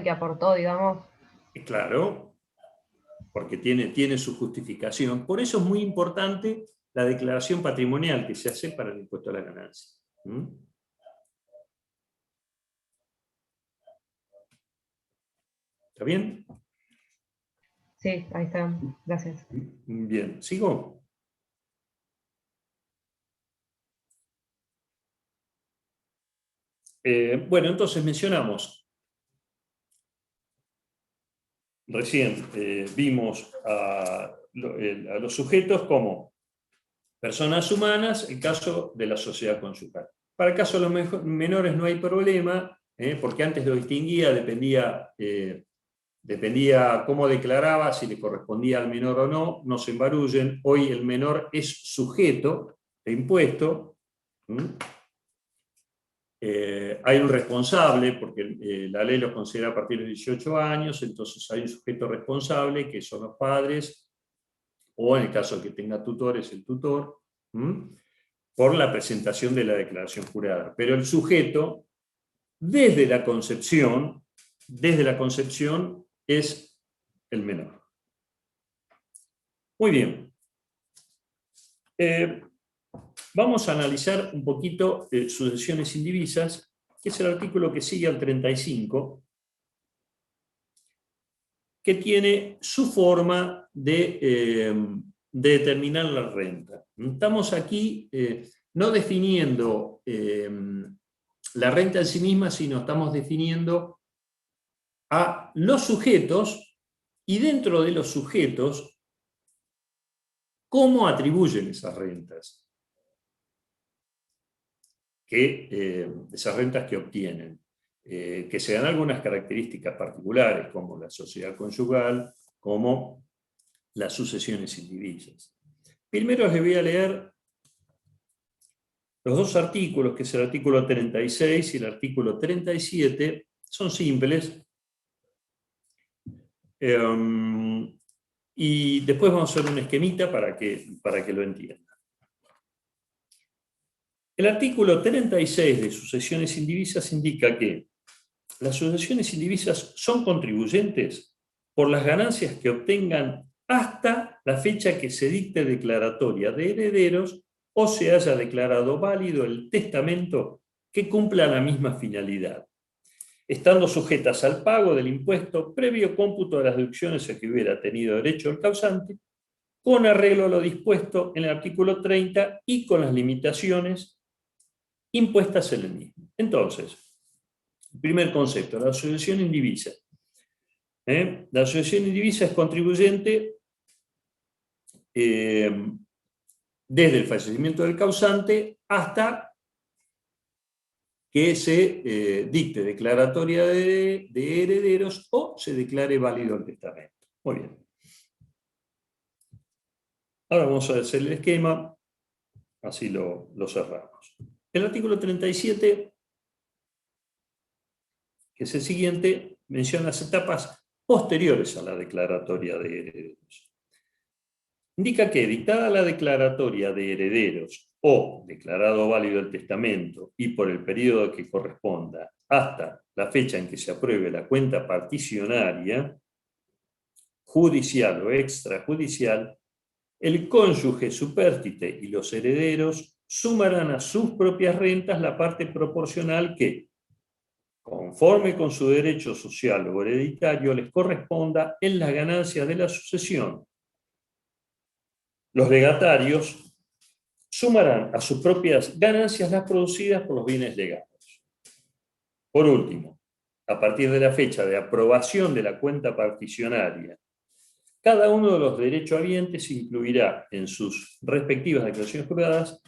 aportó, digamos. Claro, porque tiene su justificación. Por eso es muy importante la declaración patrimonial que se hace para el impuesto a la ganancia. ¿Está bien? Sí, ahí está. Gracias. Bien, ¿sigo? Bueno, entonces mencionamos, recién vimos a los sujetos como personas humanas, el caso de la sociedad conyugal. Para el caso de los menores no hay problema, porque antes lo distinguía, dependía cómo declaraba, si le correspondía al menor o no, no se embarullen. Hoy el menor es sujeto de impuesto. Hay un responsable, porque la ley lo considera a partir de 18 años, entonces hay un sujeto responsable, que son los padres, o en el caso de que tenga tutores, el tutor, por la presentación de la declaración jurada. Pero el sujeto, desde la concepción, es el menor. Muy bien. Vamos a analizar un poquito sucesiones indivisas, que es el artículo que sigue al 35, que tiene su forma de determinar la renta. Estamos aquí no definiendo la renta en sí misma, sino estamos definiendo a los sujetos, y dentro de los sujetos, cómo atribuyen esas rentas. Esas rentas que obtienen, que se dan algunas características particulares, como la sociedad conyugal, como las sucesiones indivisas. Primero les voy a leer los dos artículos, que es el artículo 36 y el artículo 37, son simples, y después vamos a hacer un esquemita para que lo entiendan. El artículo 36 de sucesiones indivisas indica que las sucesiones indivisas son contribuyentes por las ganancias que obtengan hasta la fecha que se dicte declaratoria de herederos o se haya declarado válido el testamento que cumpla la misma finalidad, estando sujetas al pago del impuesto previo cómputo de las deducciones a que hubiera tenido derecho el causante, con arreglo a lo dispuesto en el artículo 30 y con las limitaciones impuestas en el mismo. Entonces, el primer concepto, la sucesión indivisa. La sucesión indivisa es contribuyente desde el fallecimiento del causante hasta que se dicte declaratoria de herederos o se declare válido el testamento. Muy bien. Ahora vamos a hacer el esquema, así lo cerramos. El artículo 37, que es el siguiente, menciona las etapas posteriores a la declaratoria de herederos. Indica que, dictada la declaratoria de herederos o declarado válido el testamento y por el periodo que corresponda hasta la fecha en que se apruebe la cuenta particionaria, judicial o extrajudicial, el cónyuge supérstite y los herederos sumarán a sus propias rentas la parte proporcional que, conforme con su derecho social o hereditario, les corresponda en las ganancias de la sucesión. Los legatarios sumarán a sus propias ganancias las producidas por los bienes legados. Por último, a partir de la fecha de aprobación de la cuenta particionaria, cada uno de los derechohabientes incluirá en sus respectivas declaraciones juradas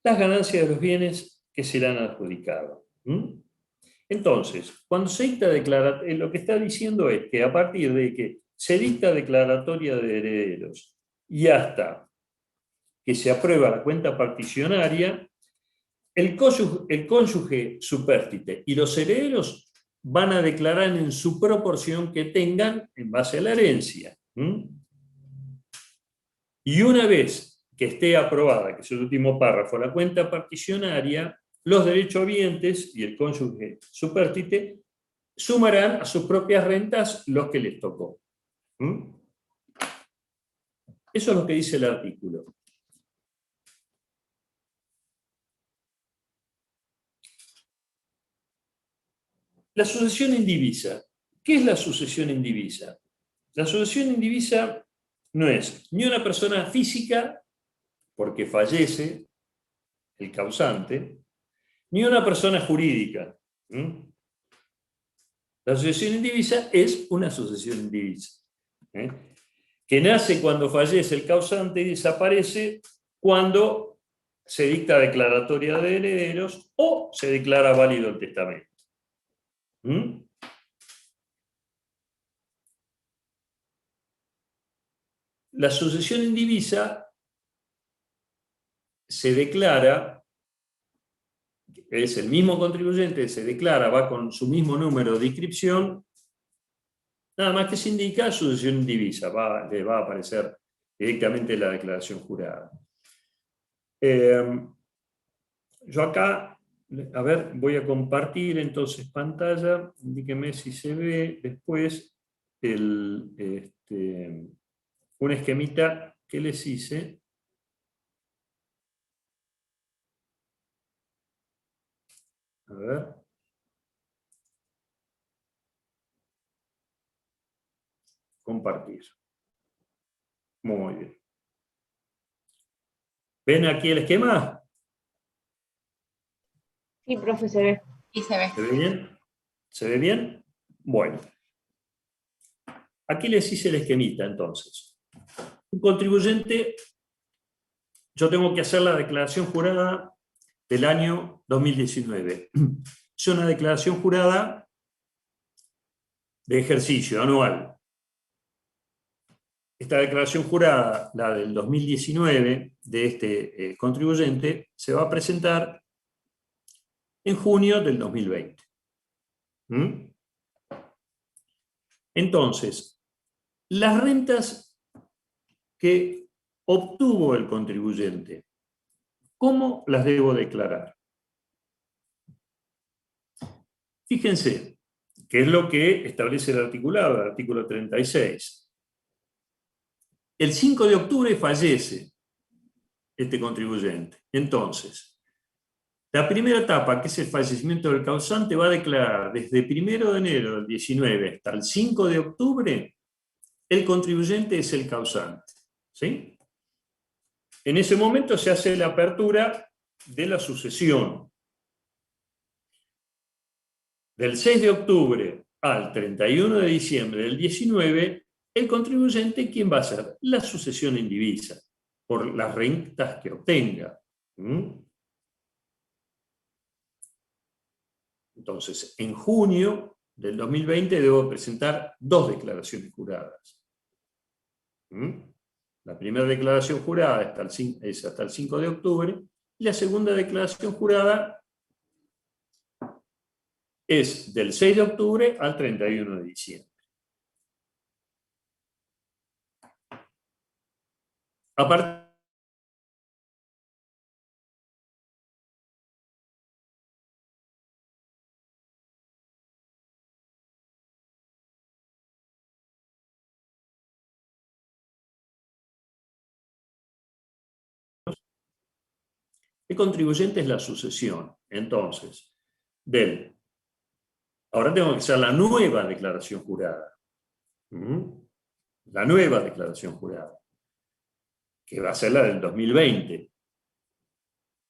las ganancias de los bienes que serán adjudicados. Entonces, cuando se dicta declaratoria, lo que está diciendo es que a partir de que se dicta declaratoria de herederos y hasta que se aprueba la cuenta particionaria, el cónyuge supérstite y los herederos van a declarar en su proporción que tengan en base a la herencia. Y una vez que esté aprobada, que es el último párrafo, la cuenta particionaria, los derechohabientes y el cónyuge supérstite sumarán a sus propias rentas los que les tocó. Eso es lo que dice el artículo. La sucesión indivisa. ¿Qué es la sucesión indivisa? La sucesión indivisa no es ni una persona física, porque fallece el causante, ni una persona jurídica. ¿Mm? La sucesión indivisa es una sucesión indivisa, que nace cuando fallece el causante y desaparece cuando se dicta declaratoria de herederos o se declara válido el testamento. ¿Mm? La sucesión indivisa se declara, es el mismo contribuyente, se declara, va con su mismo número de inscripción, nada más que se indica sucesión indivisa, le va a aparecer directamente la declaración jurada. Yo acá, a ver, voy a compartir entonces pantalla, indíqueme si se ve después un esquemita que les hice. A ver. Compartir. Muy bien. ¿Ven aquí el esquema? Sí, profe, se ve. Y se ve. ¿Se ve bien? ¿Se ve bien? Bueno. Aquí les hice el esquemita, entonces. Un contribuyente, yo tengo que hacer la declaración jurada del año 2019. Es una declaración jurada de ejercicio anual. Esta declaración jurada, la del 2019, de este contribuyente, se va a presentar en junio del 2020. ¿Mm? Entonces, las rentas que obtuvo el contribuyente, ¿cómo las debo declarar? Fíjense, que es lo que establece el articulado, el artículo 36. El 5 de octubre fallece este contribuyente. Entonces, la primera etapa, que es el fallecimiento del causante, va a declarar desde 1 de enero del 19 hasta el 5 de octubre, el contribuyente es el causante. ¿Sí? En ese momento se hace la apertura de la sucesión. Del 6 de octubre al 31 de diciembre del 19, el contribuyente, ¿quién va a ser? La sucesión indivisa, por las rentas que obtenga. Entonces, en junio del 2020 debo presentar 2 declaraciones juradas. La primera declaración jurada es hasta el 5 de octubre, y la segunda declaración jurada es del 6 de octubre al 31 de diciembre. Aparte, el contribuyente es la sucesión. Entonces, ahora tengo que hacer la nueva declaración jurada. La nueva declaración jurada, que va a ser la del 2020.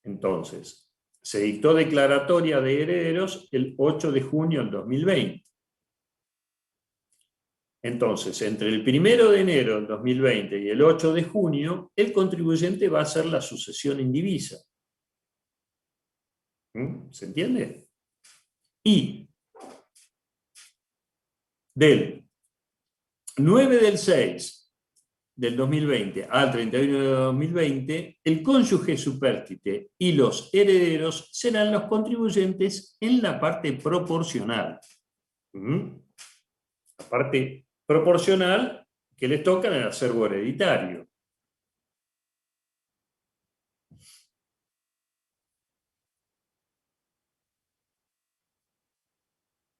Entonces, se dictó declaratoria de herederos el 8 de junio del 2020. Entonces, entre el 1 de enero del 2020 y el 8 de junio, el contribuyente va a hacer la sucesión indivisa. ¿Se entiende? Y del 9 del 6 del 2020 al 31 de 2020, el cónyuge supérstite y los herederos serán los contribuyentes en la parte proporcional. La parte proporcional que les toca en el acervo hereditario.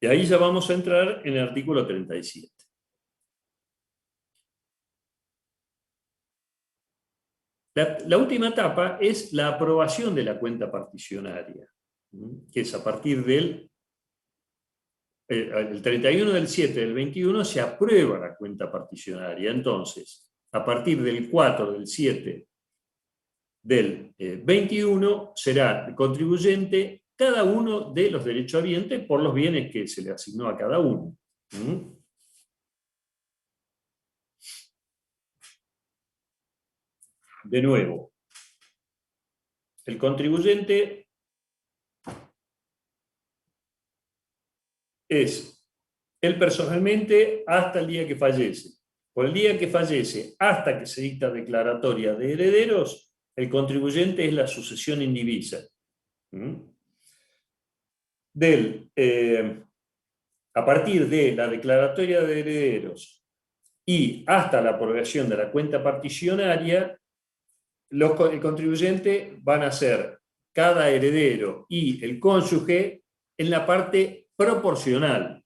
Y ahí ya vamos a entrar en el artículo 37. La última etapa es la aprobación de la cuenta particionaria, que es a partir del el 31 del 7 del 21 se aprueba la cuenta particionaria. Entonces, a partir del 4 del 7 del 21 será el contribuyente cada uno de los derechohabientes por los bienes que se le asignó a cada uno. De nuevo, el contribuyente es él personalmente hasta el día que fallece. Por el día que fallece hasta que se dicta declaratoria de herederos, el contribuyente es la sucesión indivisa. A partir de la declaratoria de herederos y hasta la aprobación de la cuenta particionaria, el contribuyente van a ser cada heredero y el cónyuge en la parte proporcional.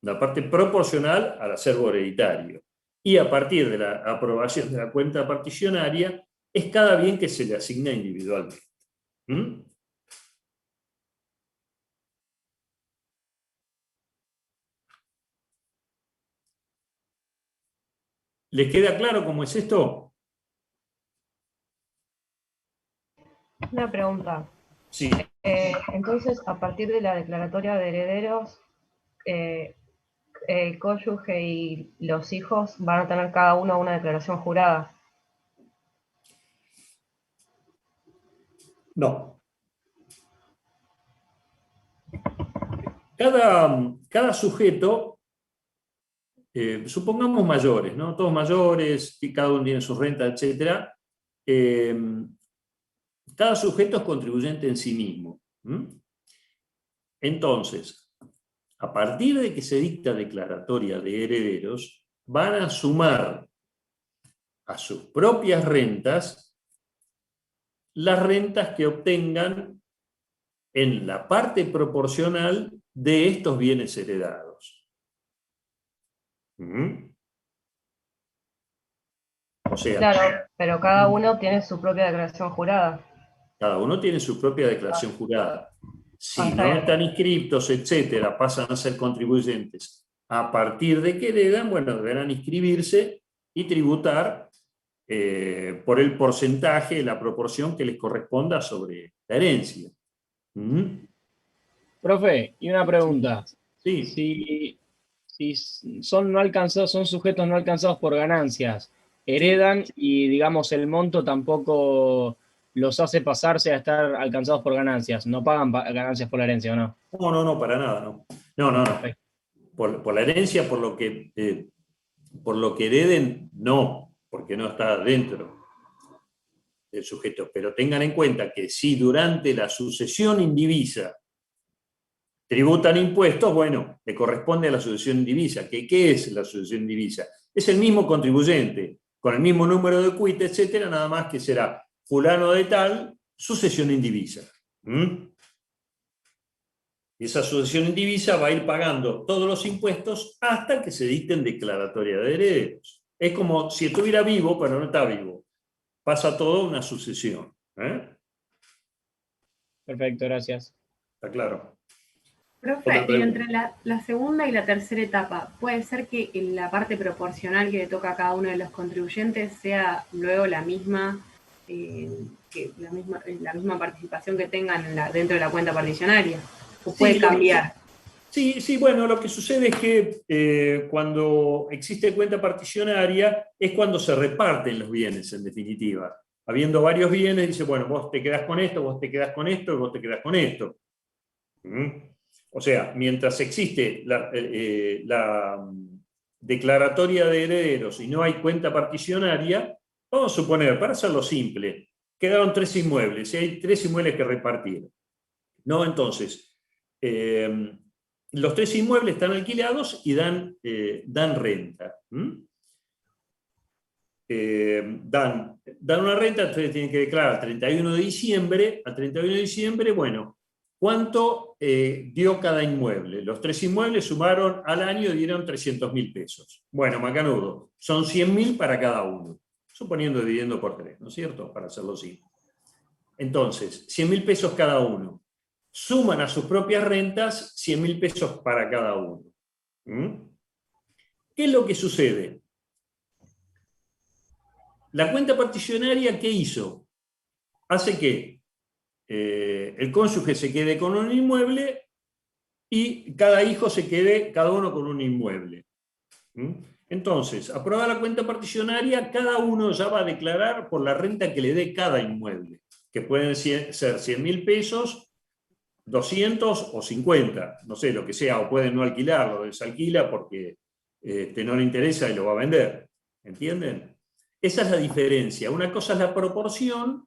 La parte proporcional al acervo hereditario. Y a partir de la aprobación de la cuenta particionaria, es cada bien que se le asigna individualmente. ¿Les queda claro cómo es esto? Una pregunta. Sí. Entonces, a partir de la declaratoria de herederos, el cónyuge y los hijos van a tener cada uno una declaración jurada. No. Cada sujeto, supongamos mayores, ¿no? Todos mayores, y cada uno tiene su renta, etc. Cada sujeto es contribuyente en sí mismo. Entonces, a partir de que se dicta declaratoria de herederos, van a sumar a sus propias rentas las rentas que obtengan en la parte proporcional de estos bienes heredados. O sea, claro, pero cada uno tiene su propia declaración jurada. Cada uno tiene su propia declaración jurada. Si Está no bien. están inscriptos, etcétera, pasan a ser contribuyentes. A partir de que heredan, bueno, deberán inscribirse y tributar por el porcentaje, la proporción que les corresponda sobre la herencia. Profe, y una pregunta. Sí. Si son no alcanzados, son sujetos no alcanzados por ganancias, heredan y digamos el monto tampoco los hace pasarse a estar alcanzados por ganancias. No pagan ganancias por la herencia, ¿o no? No, para nada, no. No. Por la herencia, por lo que hereden, no, porque no está dentro del sujeto. Pero tengan en cuenta que si durante la sucesión indivisa tributan impuestos, bueno, le corresponde a la sucesión indivisa. ¿Qué es la sucesión indivisa? Es el mismo contribuyente, con el mismo número de cuita, etcétera, nada más que será fulano de tal, sucesión indivisa. Y esa sucesión indivisa va a ir pagando todos los impuestos hasta que se dicten declaratoria de herederos. Es como si estuviera vivo, pero no está vivo. Pasa todo una sucesión. Perfecto, gracias. ¿Está claro? Profe, y entre la segunda y la tercera etapa, ¿puede ser que en la parte proporcional que le toca a cada uno de los contribuyentes sea luego la misma, la misma participación que tengan dentro de la cuenta particionaria? ¿O puede cambiar? Sí, bueno, lo que sucede es que cuando existe cuenta particionaria es cuando se reparten los bienes, en definitiva. Habiendo varios bienes, dice, bueno, vos te quedás con esto, vos te quedás con esto, y vos te quedás con esto. O sea, mientras existe la declaratoria de herederos y no hay cuenta particionaria, vamos a suponer, para hacerlo simple, quedaron 3 inmuebles y hay 3 inmuebles que repartir. ¿No? Entonces, los 3 inmuebles están alquilados y dan renta. Dan una renta, ustedes tienen que declarar al 31 de diciembre. Al 31 de diciembre, bueno, ¿cuánto dio cada inmueble? Los 3 inmuebles sumaron al año y dieron 300.000 pesos. Bueno, macanudo, son 100.000 para cada uno, suponiendo dividiendo por 3, ¿no es cierto? Para hacerlo simple. Entonces, 100.000 pesos cada uno. Suman a sus propias rentas 100.000 pesos para cada uno. ¿Qué es lo que sucede? La cuenta particionaria, ¿qué hizo? Hace que el cónyuge se quede con un inmueble y cada hijo se quede cada uno con un inmueble. Entonces, aprobada la cuenta particionaria, cada uno ya va a declarar por la renta que le dé cada inmueble, que pueden ser 100.000 pesos, 200 o 50, no sé, lo que sea, o pueden no alquilarlo, desalquila porque no le interesa y lo va a vender. ¿Entienden? Esa es la diferencia. Una cosa es la proporción,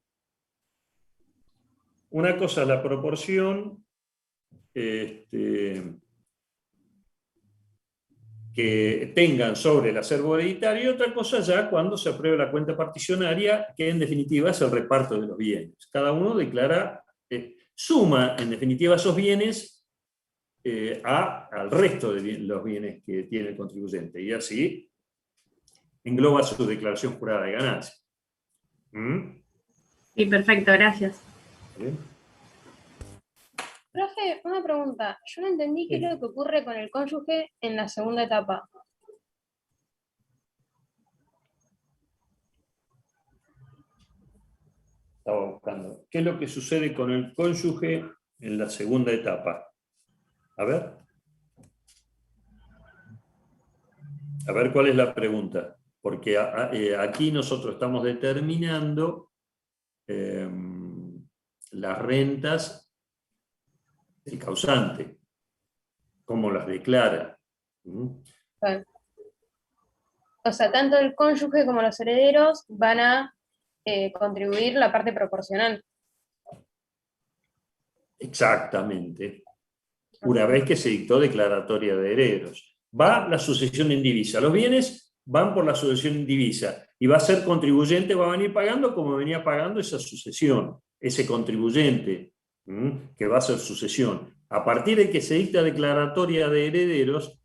que tengan sobre el acervo hereditario, y otra cosa ya cuando se apruebe la cuenta particionaria, que en definitiva es el reparto de los bienes. Cada uno declara, suma en definitiva esos bienes al resto de los bienes que tiene el contribuyente, y así engloba su declaración jurada de ganancia. Sí, perfecto, gracias. ¿Bien? Profe, una pregunta. Yo no entendí qué es lo que ocurre con el cónyuge en la segunda etapa. Estaba buscando. ¿Qué es lo que sucede con el cónyuge en la segunda etapa? A ver. A ver cuál es la pregunta. Porque aquí nosotros estamos determinando las rentas del causante, cómo las declara. Bueno. O sea, tanto el cónyuge como los herederos van a contribuir la parte proporcional. Exactamente. Una vez que se dictó declaratoria de herederos. Va la sucesión indivisa. Los bienes van por la sucesión indivisa. Y va a ser contribuyente, va a venir pagando como venía pagando esa sucesión, ese contribuyente que va a ser sucesión. A partir de que se dicta declaratoria de herederos,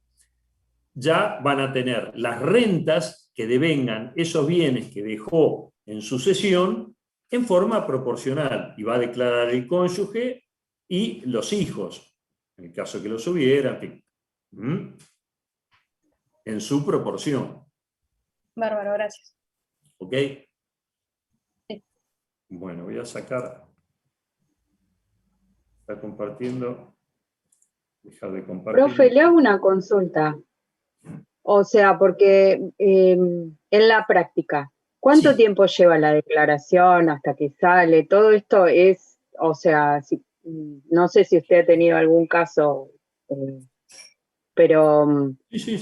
ya van a tener las rentas que devengan esos bienes que dejó en sucesión en forma proporcional. Y va a declarar el cónyuge y los hijos, en el caso que los hubiera, en su proporción. Bárbaro, gracias. ¿Ok? Sí. Bueno, voy a sacar. Está compartiendo. Dejar de compartir. Profe, le hago una consulta. O sea, porque en la práctica, ¿cuánto tiempo lleva la declaración hasta que sale? Todo esto es, o sea, no sé si usted ha tenido algún caso, pero sí.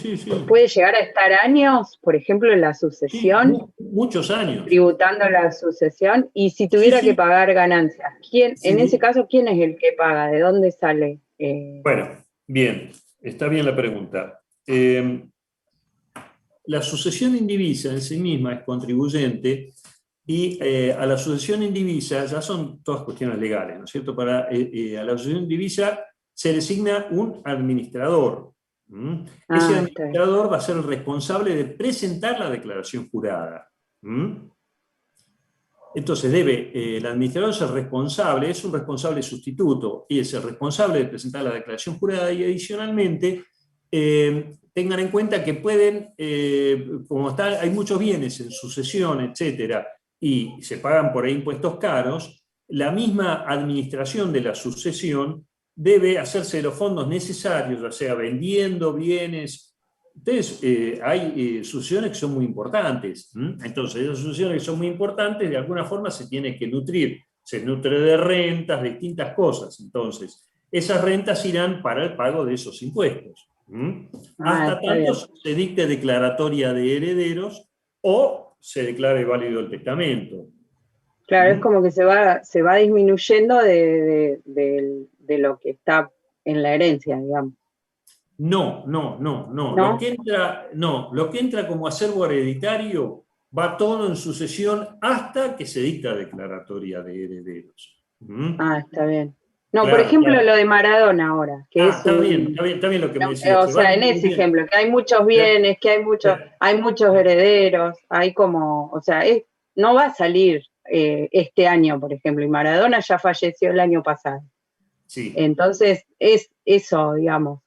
¿puede llegar a estar años, por ejemplo, en la sucesión? Sí, muchos años. Tributando la sucesión. Y si tuviera que pagar ganancias, en ese caso, ¿quién es el que paga? ¿De dónde sale? Bueno, bien, está bien la pregunta. La sucesión indivisa en sí misma es contribuyente y a la sucesión indivisa ya son todas cuestiones legales, ¿no es cierto? A la sucesión indivisa se designa un administrador. Ese administrador va a ser el responsable de presentar la declaración jurada. Entonces el administrador es el responsable, es un responsable sustituto, y es el responsable de presentar la declaración jurada, y adicionalmente tengan en cuenta que pueden, como hay muchos bienes en sucesión, etcétera, y se pagan por ahí impuestos caros, la misma administración de la sucesión debe hacerse de los fondos necesarios, ya sea vendiendo bienes. Entonces, hay sucesiones que son muy importantes. Entonces, esas sucesiones que son muy importantes, de alguna forma se tiene que nutrir. Se nutre de rentas, de distintas cosas. Entonces, esas rentas irán para el pago de esos impuestos. Hasta tanto se dicte declaratoria de herederos o se declare válido el testamento. Claro, es como que se va disminuyendo de lo que está en la herencia, digamos. No. Lo que entra como acervo hereditario va todo en sucesión hasta que se dicta declaratoria de herederos. Está bien. No, Claro, por ejemplo, claro. lo de Maradona ahora, que es está bien lo que me decís. o sea, en ese ejemplo, que hay muchos bienes, que hay muchos herederos, hay como, o sea, no va a salir este año, por ejemplo, y Maradona ya falleció el año pasado. Sí. Entonces, es eso, digamos,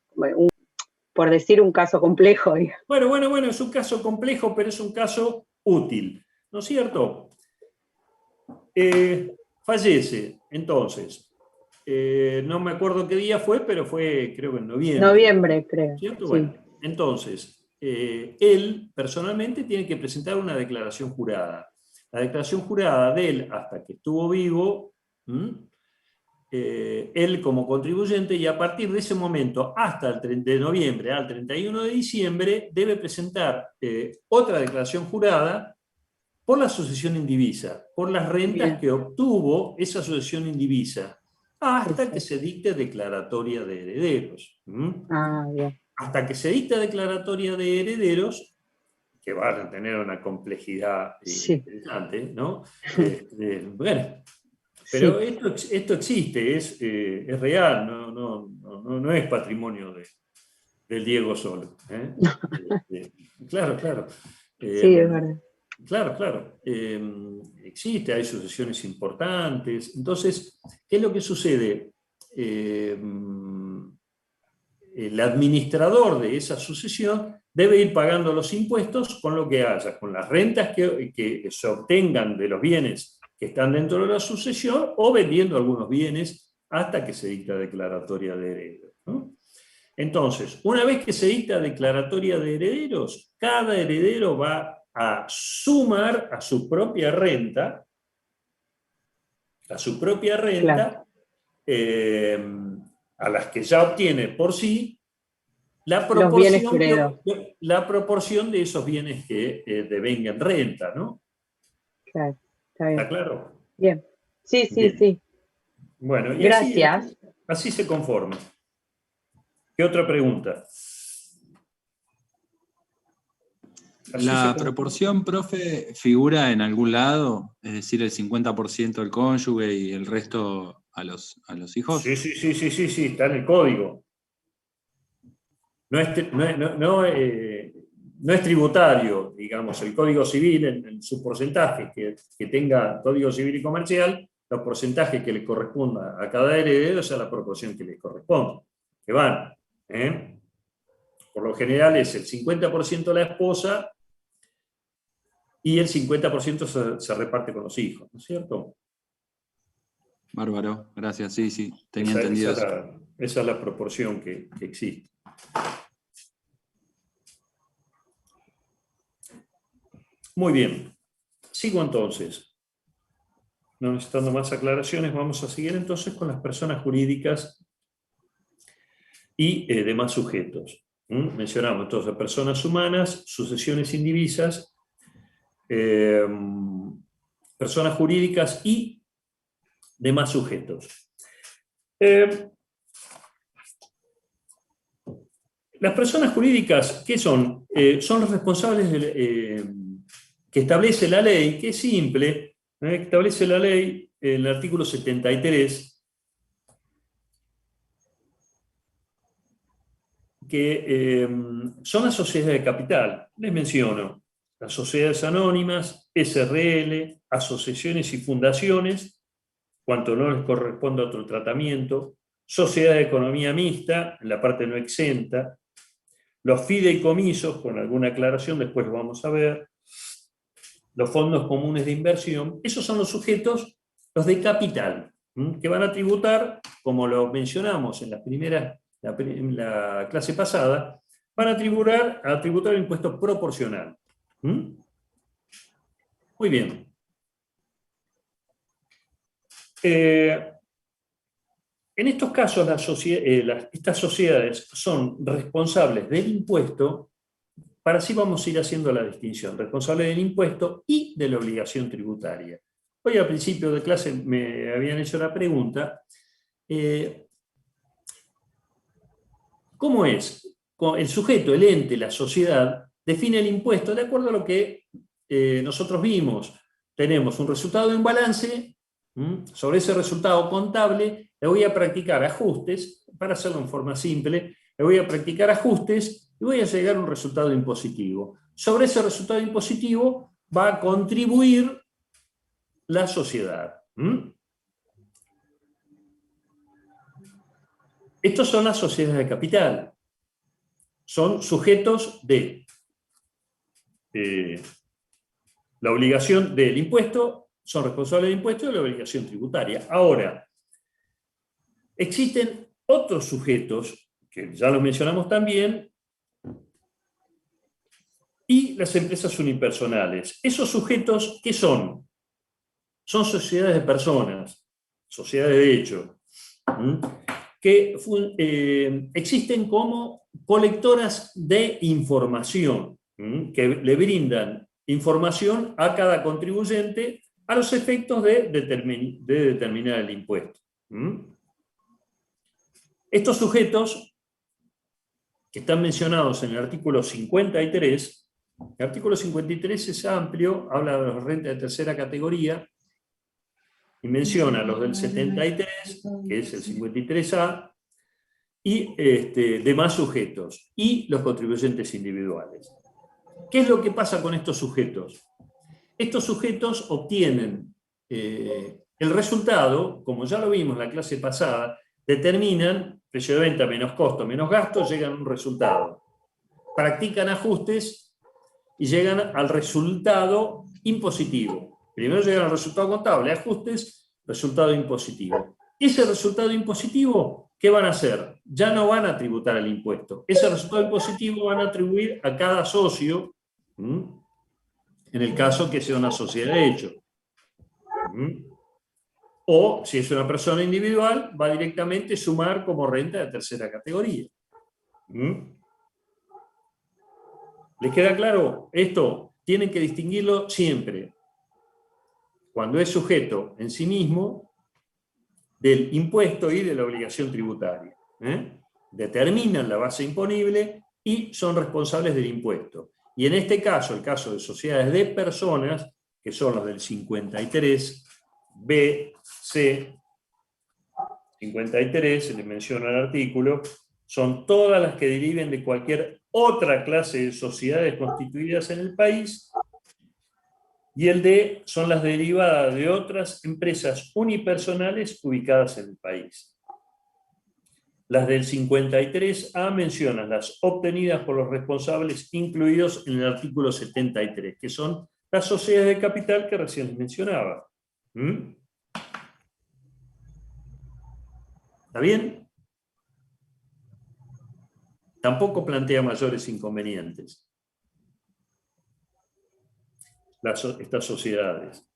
por decir un caso complejo. Digamos. Bueno, es un caso complejo, pero es un caso útil, ¿no es cierto? Fallece, entonces, no me acuerdo qué día fue, pero fue creo que en noviembre. Noviembre, creo. ¿Cierto? Sí. Bueno, entonces, él personalmente tiene que presentar una declaración jurada. La declaración jurada de él hasta que estuvo vivo, él como contribuyente, y a partir de ese momento hasta el 30 de noviembre al 31 de diciembre debe presentar otra declaración jurada por la sucesión indivisa, por las rentas Bien. que obtuvo esa sucesión indivisa, hasta que Perfecto. se dicte declaratoria de herederos. Ah, bien. Hasta que se dicta declaratoria de herederos, que van a tener una complejidad Sí. interesante, ¿no? Bueno, pero Sí. esto existe, es real, no es patrimonio del Diego solo. Claro, claro. Sí, es verdad. Claro. Existe, hay sucesiones importantes. Entonces, ¿qué es lo que sucede? El administrador de esa sucesión debe ir pagando los impuestos con lo que haya, con las rentas que se obtengan de los bienes que están dentro de la sucesión, o vendiendo algunos bienes hasta que se dicta declaratoria de herederos, ¿no? Entonces, una vez que se dicta declaratoria de herederos, cada heredero va a sumar a su propia renta, Claro. a las que ya obtiene por sí, la Los bienes que proporción, heredó. la proporción de esos bienes que devengan renta, ¿no? Claro, está bien. ¿Está claro? Bien. Sí, sí, Bien. sí. Bueno, y Gracias. así se conforma. ¿Qué otra pregunta? ¿La proporción, profe, figura en algún lado? Es decir, el 50% del cónyuge y el resto a los hijos. Sí, está en el código. No es tributario, digamos, el Código Civil en sus porcentajes que tenga Código Civil y Comercial, los porcentajes que le corresponda a cada heredero, esa es la proporción que le corresponde, que van. Por lo general es el 50% la esposa y el 50% se reparte con los hijos, ¿no es cierto? Bárbaro, gracias, sí, tenía entendido eso. Esa es la proporción que existe. Muy bien, sigo entonces. No necesitando más aclaraciones, vamos a seguir entonces con las personas jurídicas y demás sujetos. Mencionamos entonces personas humanas, sucesiones indivisas, personas jurídicas y demás sujetos. Las personas jurídicas, ¿qué son? Son los responsables que establece la ley, que es simple, que establece la ley en el artículo 73, que son las sociedades de capital. Les menciono las sociedades anónimas, SRL, asociaciones y fundaciones, cuanto no les corresponda otro tratamiento, sociedad de economía mixta, en la parte no exenta, los fideicomisos, con alguna aclaración, después lo vamos a ver, los fondos comunes de inversión, esos son los sujetos, los de capital, que van a tributar, como lo mencionamos en la clase pasada, van a tributar el impuesto proporcional. Muy bien. En estos casos, estas sociedades son responsables del impuesto, para así vamos a ir haciendo la distinción, responsable del impuesto y de la obligación tributaria. Hoy al principio de clase me habían hecho la pregunta, ¿cómo es? El sujeto, el ente, la sociedad, define el impuesto de acuerdo a lo que nosotros vimos. Tenemos un resultado de un balance, sobre ese resultado contable le voy a practicar ajustes, para hacerlo en forma simple, le voy a practicar ajustes y voy a llegar a un resultado impositivo. Sobre ese resultado impositivo va a contribuir la sociedad. Estos son las sociedades de capital. Son sujetos de la obligación del impuesto son responsables del impuesto y de la obligación tributaria. Ahora, existen otros sujetos, que ya los mencionamos también, y las empresas unipersonales. Esos sujetos, ¿qué son? Son sociedades de personas, sociedades de hecho, que existen como colectoras de información, que le brindan información a cada contribuyente a los efectos de determinar el impuesto. Estos sujetos, que están mencionados en el artículo 53, el artículo 53 es amplio, habla de las rentas de tercera categoría, y menciona los del 73, que es el 53A, y demás sujetos, y los contribuyentes individuales. ¿Qué es lo que pasa con estos sujetos? Estos sujetos obtienen el resultado, como ya lo vimos en la clase pasada, determinan precio de venta menos costo menos gasto, llegan a un resultado. Practican ajustes y llegan al resultado impositivo. Primero llegan al resultado contable, ajustes, resultado impositivo. Ese resultado impositivo, ¿qué van a hacer? Ya no van a tributar el impuesto. Ese resultado impositivo van a atribuir a cada socio, en el caso que sea una sociedad de hecho. O, si es una persona individual, va directamente a sumar como renta de tercera categoría. ¿Les queda claro? Esto tienen que distinguirlo siempre. Cuando es sujeto en sí mismo del impuesto y de la obligación tributaria. Determinan la base imponible y son responsables del impuesto. Y en este caso, el caso de sociedades de personas, que son los del 53, B, C, 53, se les menciona el artículo, son todas las que deriven de cualquier otra clase de sociedades constituidas en el país, y el D son las derivadas de otras empresas unipersonales ubicadas en el país. Las del 53A mencionan las obtenidas por los responsables incluidos en el artículo 73, que son las sociedades de capital que recién les mencionaba. ¿Está bien? Tampoco plantea mayores inconvenientes estas sociedades.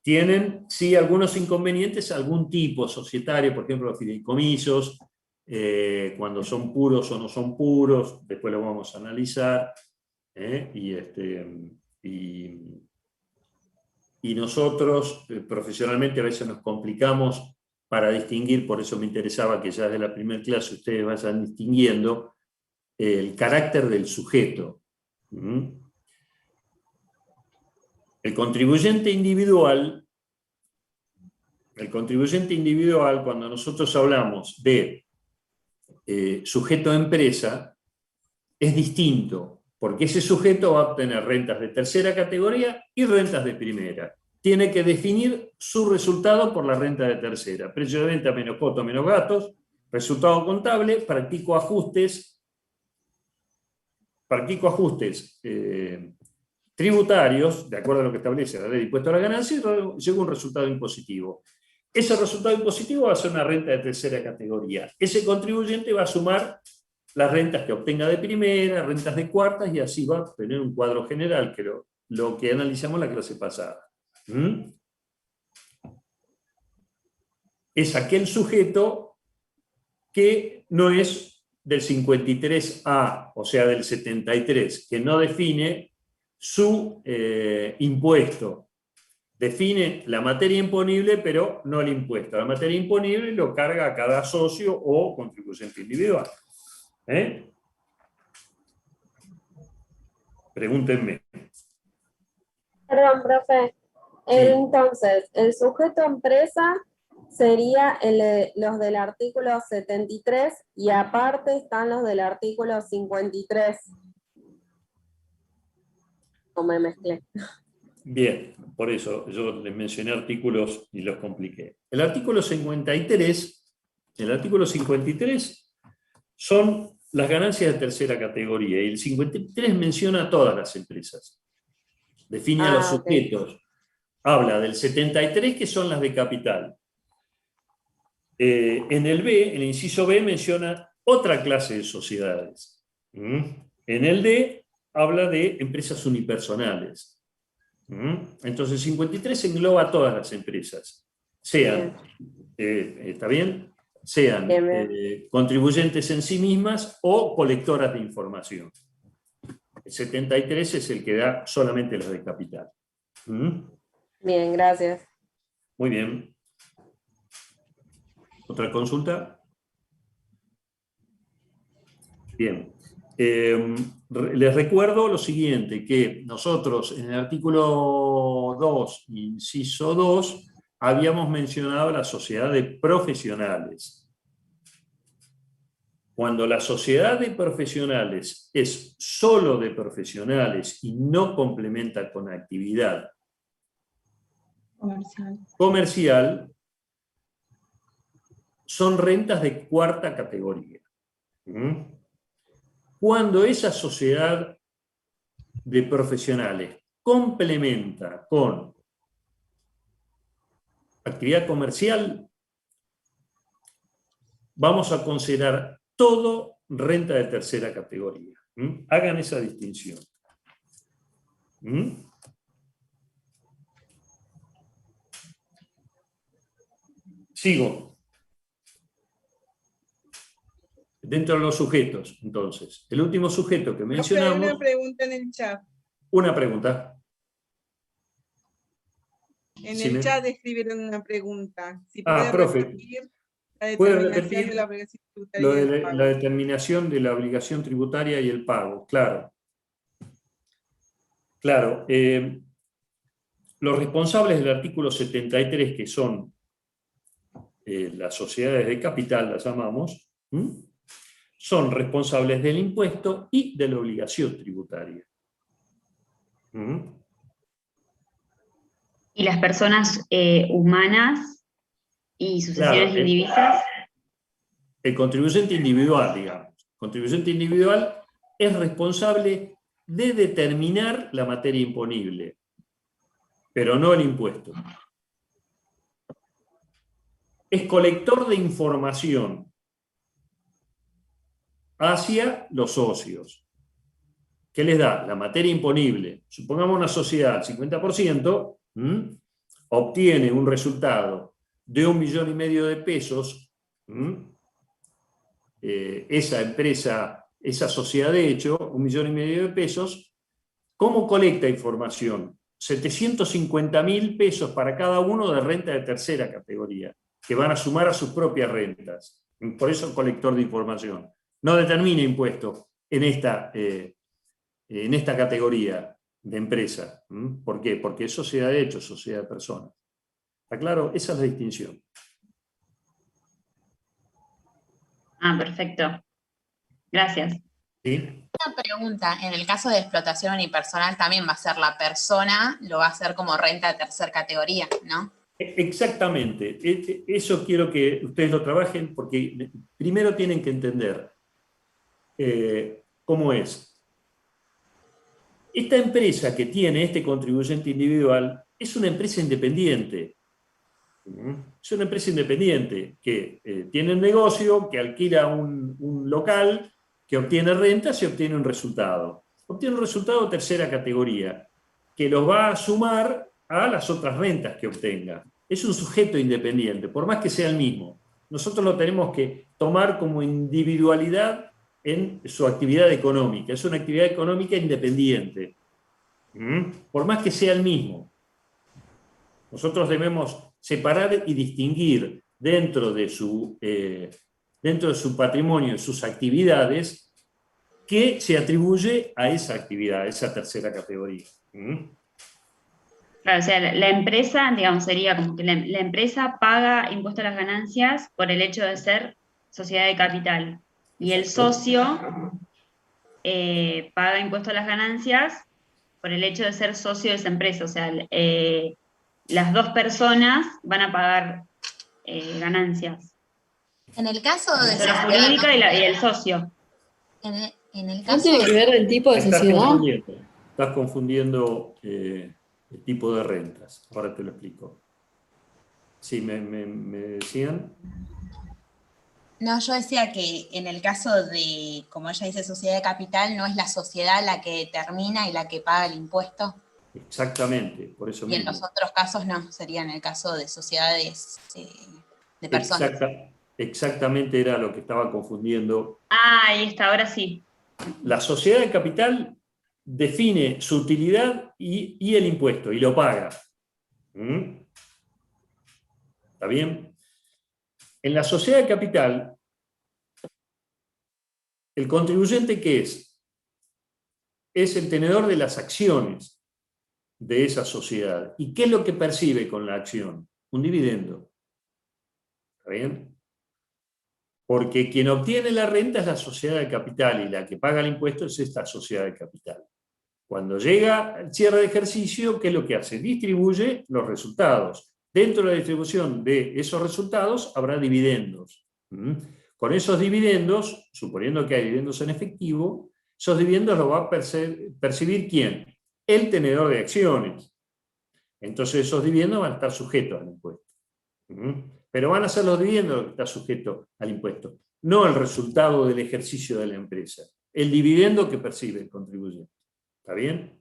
Tienen, sí, algunos inconvenientes, algún tipo societario, por ejemplo, los fideicomisos, cuando son puros o no son puros, después lo vamos a analizar, y nosotros profesionalmente a veces nos complicamos para distinguir, por eso me interesaba que ya desde la primera clase ustedes vayan distinguiendo el carácter del sujeto. El contribuyente individual, cuando nosotros hablamos de sujeto de empresa, es distinto, porque ese sujeto va a obtener rentas de tercera categoría y rentas de primera. Tiene que definir su resultado por la renta de tercera. Precio de venta menos costo menos gastos, resultado contable, practico ajustes tributarios, de acuerdo a lo que establece la ley de impuesto a la ganancia, y llega un resultado impositivo. Ese resultado impositivo va a ser una renta de tercera categoría. Ese contribuyente va a sumar las rentas que obtenga de primera, rentas de cuartas, y así va a tener un cuadro general, que lo que analizamos en la clase pasada. Es aquel sujeto que no es del 53A, o sea, del 73, que no define su impuesto. Define la materia imponible, pero no el impuesto. La materia imponible lo carga a cada socio o contribuyente individual. Pregúntenme. Perdón, profe. Entonces, el sujeto empresa sería los del artículo 73 y aparte están los del artículo 53. ¿O me mezclé? Bien, por eso yo les mencioné artículos y los compliqué. El artículo 53 son las ganancias de tercera categoría, y el 53 menciona a todas las empresas. Define a los sujetos. habla del 73, que son las de capital. En el B, el inciso B menciona otra clase de sociedades. En el D habla de empresas unipersonales. Entonces 53 engloba todas las empresas, sean, ¿está bien? Sean contribuyentes en sí mismas o colectoras de información. El 73 es el que da solamente las de capital. Bien, gracias. Muy bien. ¿Otra consulta? Bien. Les recuerdo lo siguiente, que nosotros en el artículo 2, inciso 2, habíamos mencionado la sociedad de profesionales. Cuando la sociedad de profesionales es solo de profesionales y no complementa con actividad comercial, son rentas de cuarta categoría. Cuando esa sociedad de profesionales complementa con actividad comercial, vamos a considerar todo renta de tercera categoría. Hagan esa distinción. Sigo. Dentro de los sujetos, entonces. El último sujeto que mencionamos... Hay una pregunta en el chat. Una pregunta. En el chat escribieron una pregunta. Si profe. repetir la ¿Puede determinación repetir de la obligación tributaria y el pago? la determinación de la obligación tributaria y el pago? Claro. Claro. Los responsables del artículo 73, que son las sociedades de capital, las llamamos, son responsables del impuesto y de la obligación tributaria. ¿Y las personas humanas y sucesiones indivisas? El contribuyente individual, digamos. El contribuyente individual es responsable de determinar la materia imponible, pero no el impuesto. Es colector de información hacia los socios. ¿Qué les da? La materia imponible. Supongamos una sociedad al 50%, obtiene un resultado de 1,5 millones de pesos, esa empresa, esa sociedad de hecho, 1,5 millones de pesos, ¿cómo colecta información? 750.000 pesos para cada uno de renta de tercera categoría, que van a sumar a sus propias rentas. Por eso colector de información. No determina impuestos en esta categoría de empresa. ¿Por qué? Porque es sociedad de hecho, sociedad de personas. ¿Está claro? Esa es la distinción. Perfecto. Gracias. ¿Sí? Una pregunta, en el caso de explotación unipersonal también va a ser la persona, lo va a hacer como renta de tercera categoría, ¿no? Exactamente. Eso quiero que ustedes lo trabajen porque primero tienen que entender cómo es. Esta empresa que tiene este contribuyente individual es una empresa independiente. Es una empresa independiente que tiene un negocio, que alquila un local, que obtiene rentas y obtiene un resultado. Obtiene un resultado de tercera categoría, que los va a sumar a las otras rentas que obtenga. Es un sujeto independiente, por más que sea el mismo. Nosotros lo tenemos que tomar como individualidad en su actividad económica. Es una actividad económica independiente, por más que sea el mismo. Nosotros debemos separar y distinguir dentro de su patrimonio y sus actividades que se atribuye a esa actividad, a esa tercera categoría. Claro, o sea, la empresa, digamos, sería como que la empresa paga impuesto a las ganancias por el hecho de ser sociedad de capital. Y el socio paga impuesto a las ganancias por el hecho de ser socio de esa empresa. O sea, las dos personas van a pagar ganancias. En el caso de la jurídica y el socio. En el ¿No caso tiene que ver el tipo de sociedad? Estás confundiendo el tipo de rentas. Ahora te lo explico. Sí, me decían. No, yo decía que en el caso de, como ella dice, sociedad de capital, no es la sociedad la que determina y la que paga el impuesto. Exactamente, por eso Y en mismo. los otros casos no, sería en el caso de sociedades de personas. Exactamente era lo que estaba confundiendo. Ah, ahí está, ahora sí. La sociedad de capital define su utilidad y el impuesto, y lo paga. ¿Mm? ¿Está bien? En la sociedad de capital, el contribuyente, ¿qué es? Es el tenedor de las acciones de esa sociedad. ¿Y qué es lo que percibe con la acción? Un dividendo. ¿Está bien? Porque quien obtiene la renta es la sociedad de capital y la que paga el impuesto es esta sociedad de capital. Cuando llega el cierre de ejercicio, ¿qué es lo que hace? Distribuye los resultados. Dentro de la distribución de esos resultados habrá dividendos. Con esos dividendos, suponiendo que hay dividendos en efectivo, esos dividendos los va a percibir ¿quién? El tenedor de acciones. Entonces esos dividendos van a estar sujetos al impuesto. Pero van a ser los dividendos los que están sujetos al impuesto, no el resultado del ejercicio de la empresa. El dividendo que percibe el contribuyente. ¿Está bien?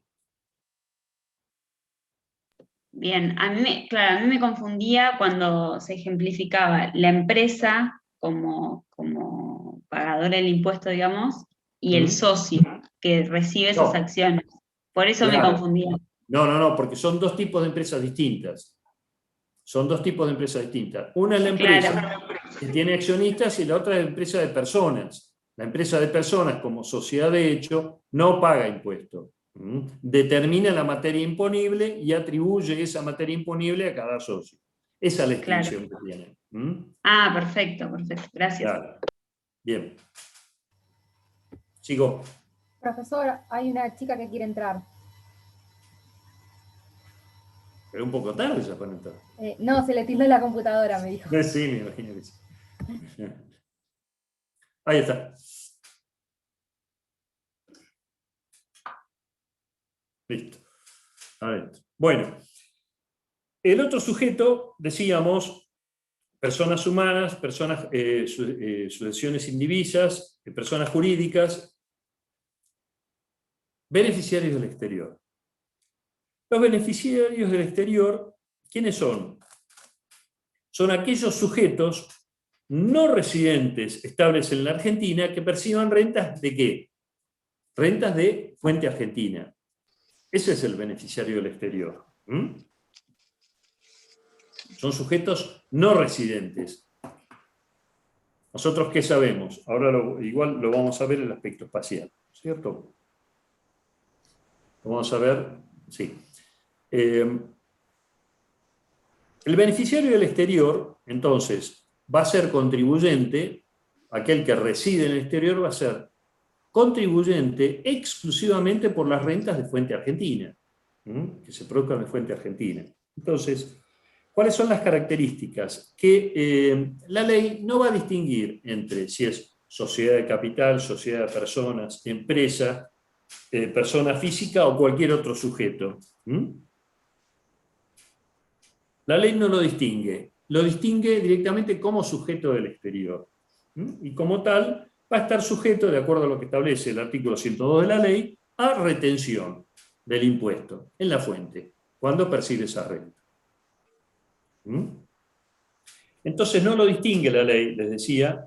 Bien, claro, a mí me confundía cuando se ejemplificaba la empresa como pagadora del impuesto, digamos, y el socio que recibe esas acciones. Por eso me confundía. No, porque son dos tipos de empresas distintas. Son dos tipos de empresas distintas. Una es la empresa que tiene accionistas y la otra es la empresa de personas. La empresa de personas, como sociedad de hecho, no paga impuestos. Determina la materia imponible y atribuye esa materia imponible a cada socio. Esa es la distinción que tiene. Ah, perfecto. Gracias. Claro. Bien. Sigo. Profesor, hay una chica que quiere entrar. Pero un poco tarde ya para entrar. No, se le tildó la computadora, me dijo. Sí, me imagino que sí. Ahí está. Listo. Adentro. Bueno, el otro sujeto, decíamos, personas humanas, personas, sucesiones indivisas, personas jurídicas, beneficiarios del exterior. Los beneficiarios del exterior, ¿quiénes son? Son aquellos sujetos no residentes estables en la Argentina que perciban rentas ¿de qué? Rentas de fuente argentina. Ese es el beneficiario del exterior. Son sujetos no residentes. ¿Nosotros qué sabemos? Ahora igual lo vamos a ver en el aspecto espacial, ¿cierto? Lo vamos a ver, sí. El beneficiario del exterior, entonces, va a ser contribuyente, aquel que reside en el exterior va a ser contribuyente exclusivamente por las rentas de fuente argentina, que se produzcan de fuente argentina. Entonces, ¿cuáles son las características? Que la ley no va a distinguir entre si es sociedad de capital, sociedad de personas, empresa, persona física o cualquier otro sujeto. La ley no lo distingue directamente como sujeto del exterior. Y como tal, va a estar sujeto, de acuerdo a lo que establece el artículo 102 de la ley, a retención del impuesto en la fuente, cuando percibe esa renta. Entonces no lo distingue la ley, les decía,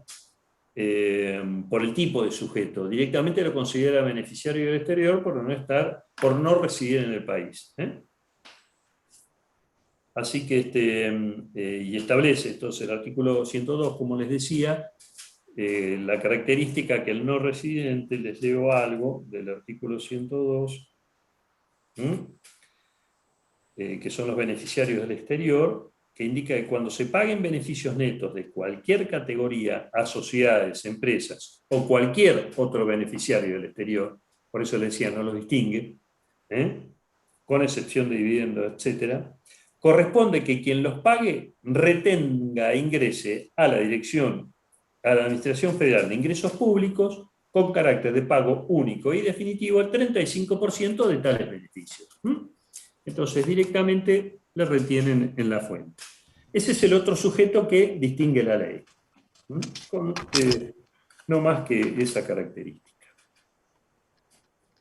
por el tipo de sujeto. Directamente lo considera beneficiario del exterior por no residir en el país. Así que y establece entonces el artículo 102, como les decía, la característica que el no residente, les leo algo del artículo 102, que son los beneficiarios del exterior, que indica que cuando se paguen beneficios netos de cualquier categoría a sociedades, empresas o cualquier otro beneficiario del exterior, por eso le decía, no los distingue, con excepción de dividendos, etc., corresponde que quien los pague retenga e ingrese a la Administración Federal de Ingresos Públicos con carácter de pago único y definitivo el 35% de tales beneficios. entonces directamente le retienen en la fuente. Ese es el otro sujeto que distingue la ley, con no más que esa característica.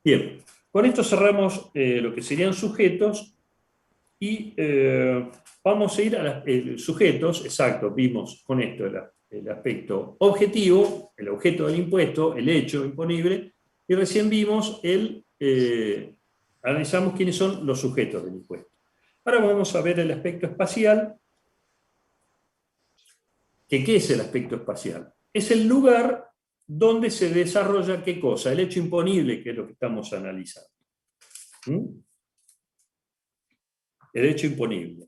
Bien, con esto cerramos lo que serían sujetos y vamos a ir a los sujetos. Exacto, vimos con esto el aspecto objetivo, el objeto del impuesto, el hecho imponible, y recién vimos analizamos quiénes son los sujetos del impuesto. Ahora vamos a ver el aspecto espacial. ¿Qué es el aspecto espacial? Es el lugar donde se desarrolla ¿qué cosa? El hecho imponible, que es lo que estamos analizando. El hecho imponible.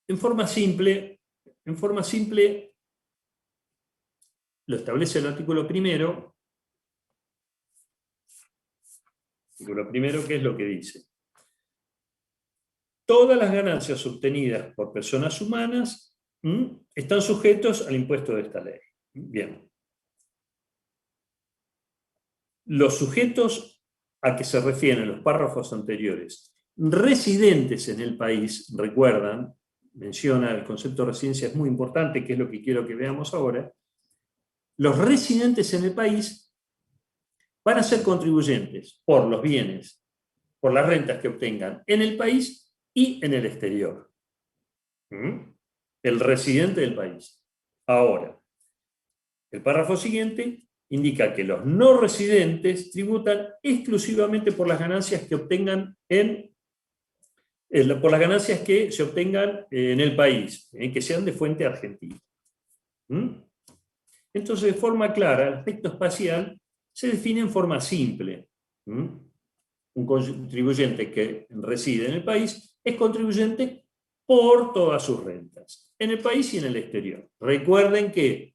En forma simple, lo establece el artículo primero. Artículo primero, ¿qué es lo que dice? Todas las ganancias obtenidas por personas humanas están sujetos al impuesto de esta ley. Bien. Los sujetos a que se refieren los párrafos anteriores, residentes en el país, recuerdan, menciona el concepto de residencia, es muy importante, que es lo que quiero que veamos ahora. Los residentes en el país van a ser contribuyentes por los bienes, por las rentas que obtengan en el país y en el exterior. El residente del país. Ahora, el párrafo siguiente indica que los no residentes tributan exclusivamente por las ganancias que obtengan por las ganancias que se obtengan en el país, que sean de fuente argentina. Entonces, de forma clara, el aspecto espacial se define en forma simple. Un contribuyente que reside en el país es contribuyente por todas sus rentas, en el país y en el exterior. Recuerden que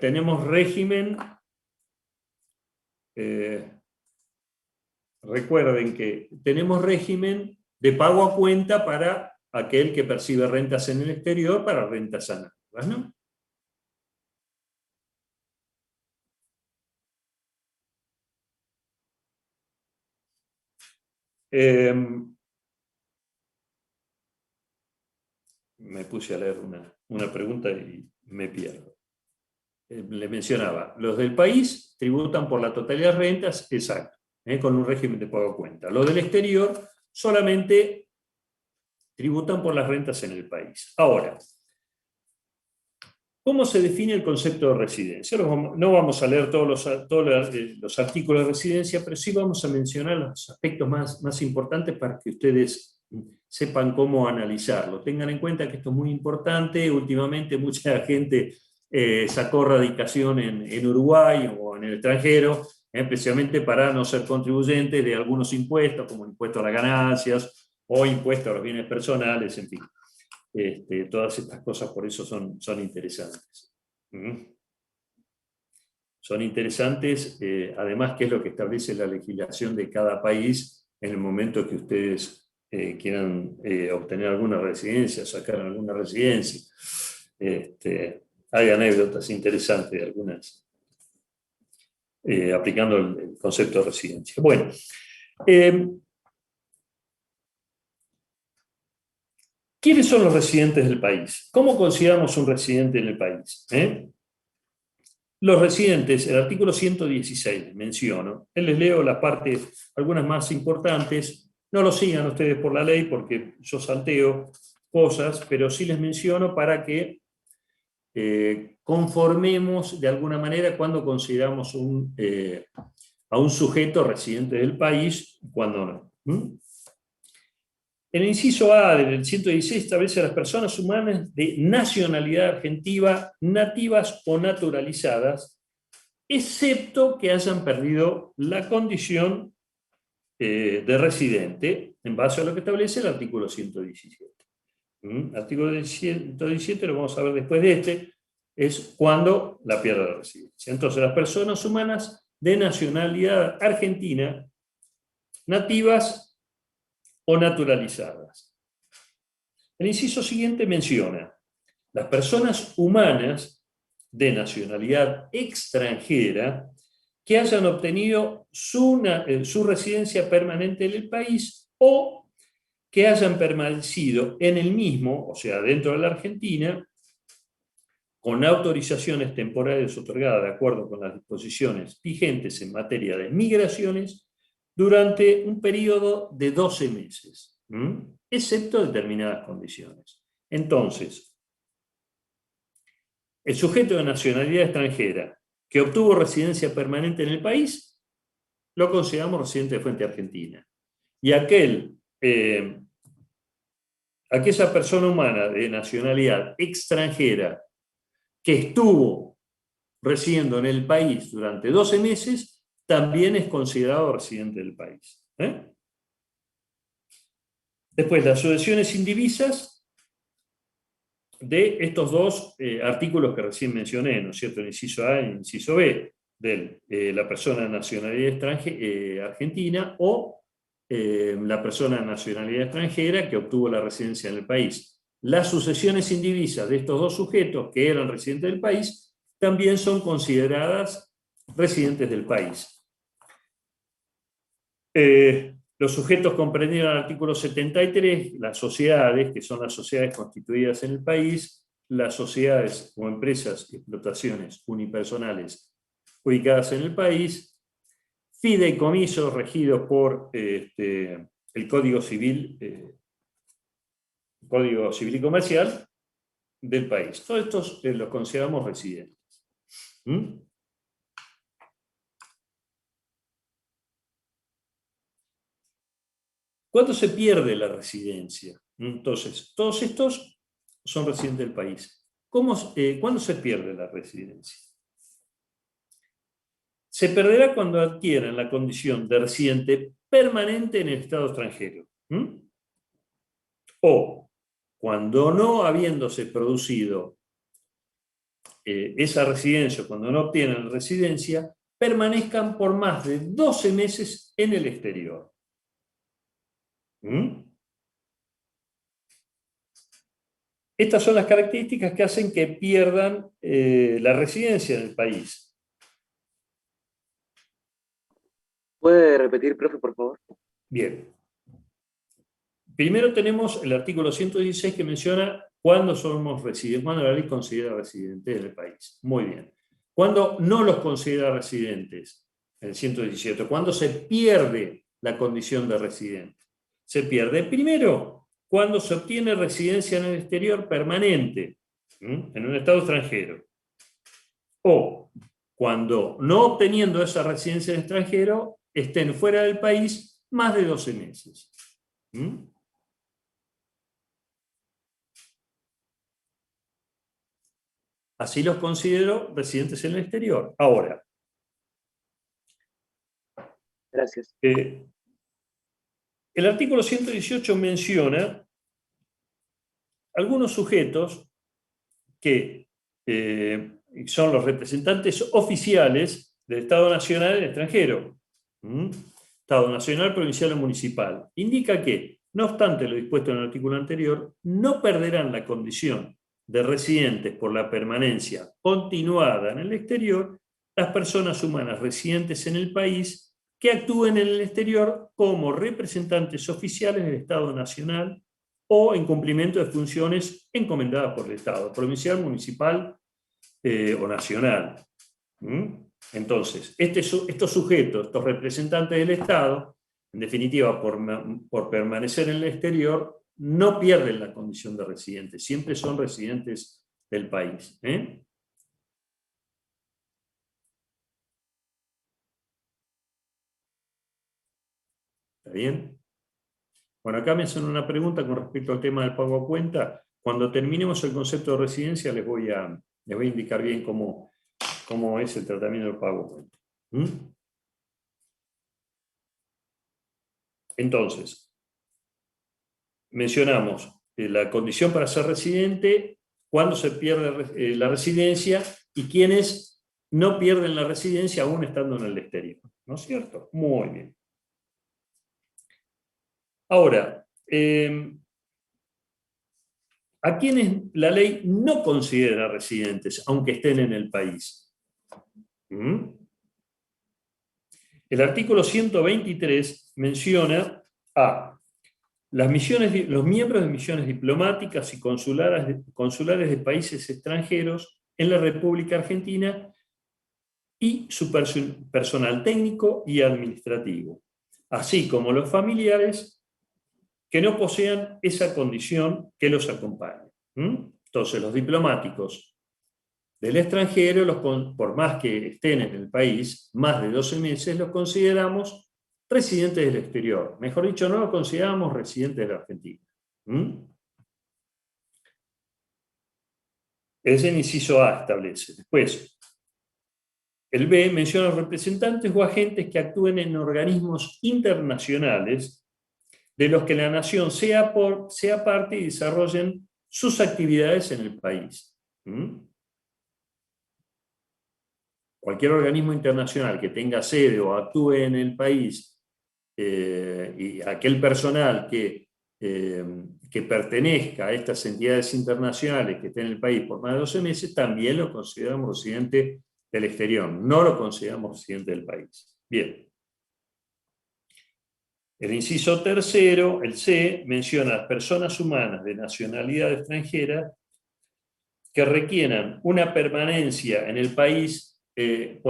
tenemos régimen, de pago a cuenta para aquel que percibe rentas en el exterior para rentas análogas, ¿no? Me puse a leer una pregunta y me pierdo. Le mencionaba, los del país tributan por la totalidad de rentas, exacto, con un régimen de pago a cuenta. Los del exterior solamente tributan por las rentas en el país. Ahora, ¿cómo se define el concepto de residencia? No vamos a leer todos los artículos de residencia, pero sí vamos a mencionar los aspectos más importantes para que ustedes sepan cómo analizarlo. Tengan en cuenta que esto es muy importante. Últimamente mucha gente sacó radicación en Uruguay o en el extranjero, especialmente para no ser contribuyentes de algunos impuestos, como impuesto a las ganancias o impuesto a los bienes personales, en fin. Todas estas cosas por eso son interesantes. Son interesantes, además, que es lo que establece la legislación de cada país en el momento que ustedes quieran obtener alguna residencia, sacar alguna residencia. Hay anécdotas interesantes de algunas, aplicando el concepto de residencia. Bueno, ¿quiénes son los residentes del país? ¿Cómo consideramos un residente en el país? Los residentes, el artículo 116 menciono, les leo las partes, algunas más importantes. No lo sigan ustedes por la ley porque yo salteo cosas, pero sí les menciono para que conformemos de alguna manera cuando consideramos a un sujeto residente del país y cuando no. El inciso A del 116 establece a las personas humanas de nacionalidad argentina, nativas o naturalizadas, excepto que hayan perdido la condición de residente, en base a lo que establece el artículo 117. Artículo 117, lo vamos a ver después de este, es cuando la pierde la residencia. Entonces, las personas humanas de nacionalidad argentina, nativas o naturalizadas. El inciso siguiente menciona, las personas humanas de nacionalidad extranjera que hayan obtenido su residencia permanente en el país o que hayan permanecido en el mismo, o sea, dentro de la Argentina, con autorizaciones temporales otorgadas de acuerdo con las disposiciones vigentes en materia de migraciones durante un periodo de 12 meses, excepto determinadas condiciones. Entonces, el sujeto de nacionalidad extranjera que obtuvo residencia permanente en el país, lo consideramos residente de fuente argentina. Y aquella persona humana de nacionalidad extranjera que estuvo residiendo en el país durante 12 meses, también es considerado residente del país. Después, las sucesiones indivisas de estos dos artículos que recién mencioné, ¿no es cierto?, el inciso A y el inciso B, de la persona de nacionalidad argentina o la persona de nacionalidad extranjera que obtuvo la residencia en el país. Las sucesiones indivisas de estos dos sujetos que eran residentes del país también son consideradas residentes del país. Los sujetos comprendidos en el artículo 73, las sociedades, que son las sociedades constituidas en el país, las sociedades o empresas y explotaciones unipersonales ubicadas en el país, fideicomisos regidos por el Código Civil y Comercial del país. Todos estos los consideramos residentes. ¿Cuándo se pierde la residencia? Entonces, todos estos son residentes del país. ¿Cuándo se pierde la residencia? Se perderá cuando adquieran la condición de residente permanente en el Estado extranjero. O cuando no habiéndose producido esa residencia, cuando no obtienen residencia, permanezcan por más de 12 meses en el exterior. Estas son las características que hacen que pierdan la residencia en el país. ¿Puede repetir, profe, por favor? Bien. Primero tenemos el artículo 116 que menciona cuándo somos residentes, cuándo la ley considera residentes del país. Muy bien. ¿Cuándo no los considera residentes? El 117. ¿Cuándo se pierde la condición de residente? Se pierde primero cuando se obtiene residencia en el exterior permanente, en un estado extranjero. O cuando no obteniendo esa residencia en el extranjero, estén fuera del país más de 12 meses. Así los considero residentes en el exterior. Ahora. Gracias. El artículo 118 menciona algunos sujetos que son los representantes oficiales del Estado Nacional en el extranjero. Estado Nacional, Provincial o Municipal. Indica que, no obstante lo dispuesto en el artículo anterior, no perderán la condición de residentes por la permanencia continuada en el exterior las personas humanas residentes en el país que actúen en el exterior como representantes oficiales del Estado Nacional o en cumplimiento de funciones encomendadas por el Estado, provincial, municipal o nacional. Entonces, estos sujetos, estos representantes del Estado, en definitiva, por permanecer en el exterior, no pierden la condición de residentes, siempre son residentes del país. ¿Está bien? Bueno, acá me hacen una pregunta con respecto al tema del pago a cuenta. Cuando terminemos el concepto de residencia les voy a indicar bien cómo es el tratamiento del pago a cuenta. Entonces, mencionamos la condición para ser residente, cuándo se pierde la residencia y quiénes no pierden la residencia aún estando en el exterior. ¿No es cierto? Muy bien. Ahora, ¿a quienes la ley no considera residentes, aunque estén en el país? El artículo 123 menciona a los miembros de misiones diplomáticas y consulares de países extranjeros en la República Argentina y su personal técnico y administrativo, así como los familiares que no posean esa condición que los acompañe. Entonces, los diplomáticos del extranjero, por más que estén en el país más de 12 meses, los consideramos residentes del exterior. Mejor dicho, no los consideramos residentes de la Argentina. Ese inciso A establece. Después, el B menciona a los representantes o agentes que actúen en organismos internacionales de los que la nación sea parte y desarrollen sus actividades en el país. Cualquier organismo internacional que tenga sede o actúe en el país y aquel personal que pertenezca a estas entidades internacionales que estén en el país por más de 12 meses, también lo consideramos residente del exterior, no lo consideramos residente del país. Bien. El inciso tercero, el C, menciona a las personas humanas de nacionalidad extranjera que requieran una permanencia en el país que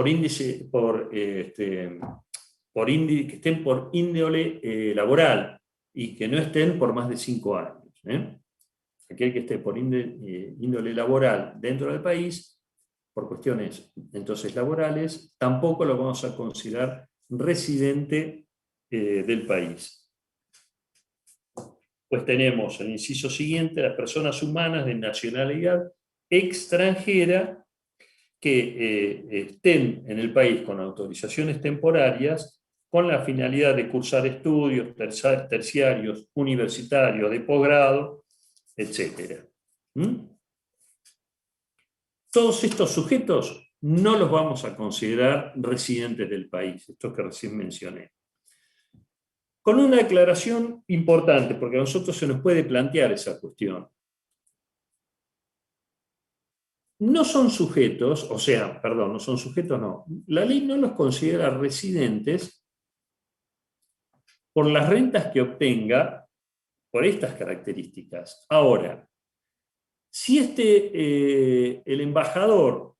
estén por índole laboral y que no estén por más de 5 años. Aquel que esté por índole laboral dentro del país, por cuestiones entonces laborales, tampoco lo vamos a considerar residente del país. Pues tenemos el inciso siguiente, las personas humanas de nacionalidad extranjera que estén en el país con autorizaciones temporarias con la finalidad de cursar estudios terciarios, universitarios, de posgrado, etc. Todos estos sujetos no los vamos a considerar residentes del país, estos que recién mencioné. Con una aclaración importante, porque a nosotros se nos puede plantear esa cuestión. No son sujetos, no son sujetos, no. La ley no los considera residentes por las rentas que obtenga por estas características. Ahora, si el embajador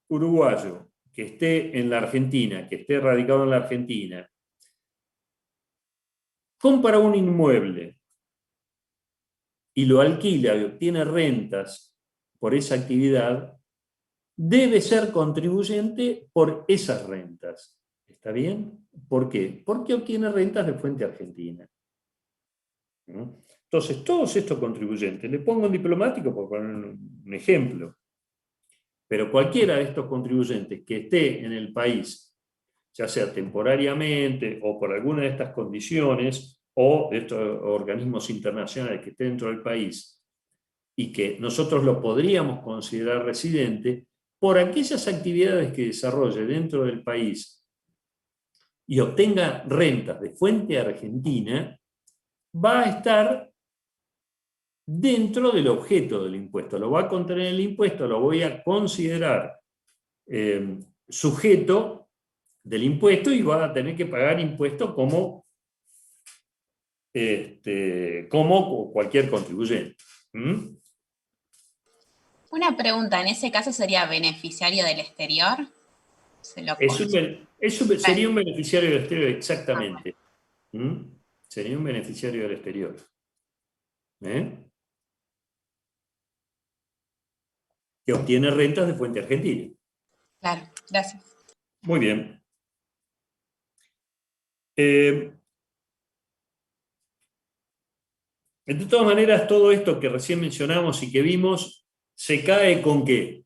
uruguayo que esté en la Argentina, que esté radicado en la Argentina, compra un inmueble y lo alquila y obtiene rentas por esa actividad, debe ser contribuyente por esas rentas. ¿Está bien? ¿Por qué? Porque obtiene rentas de fuente argentina. Entonces, todos estos contribuyentes, le pongo un diplomático por poner un ejemplo, pero cualquiera de estos contribuyentes que esté en el país, ya sea temporariamente o por alguna de estas condiciones, o de estos organismos internacionales que estén dentro del país, y que nosotros lo podríamos considerar residente, por aquellas actividades que desarrolle dentro del país y obtenga rentas de fuente argentina, va a estar dentro del objeto del impuesto. Lo va a contener el impuesto, lo voy a considerar sujeto del impuesto y va a tener que pagar impuesto como cualquier contribuyente. Una pregunta, ¿en ese caso sería beneficiario del exterior? Sería un beneficiario del exterior, exactamente. Sería un beneficiario del exterior. Que obtiene rentas de fuente argentina. Claro, gracias. Muy bien. De todas maneras, todo esto que recién mencionamos y que vimos, ¿se cae con qué?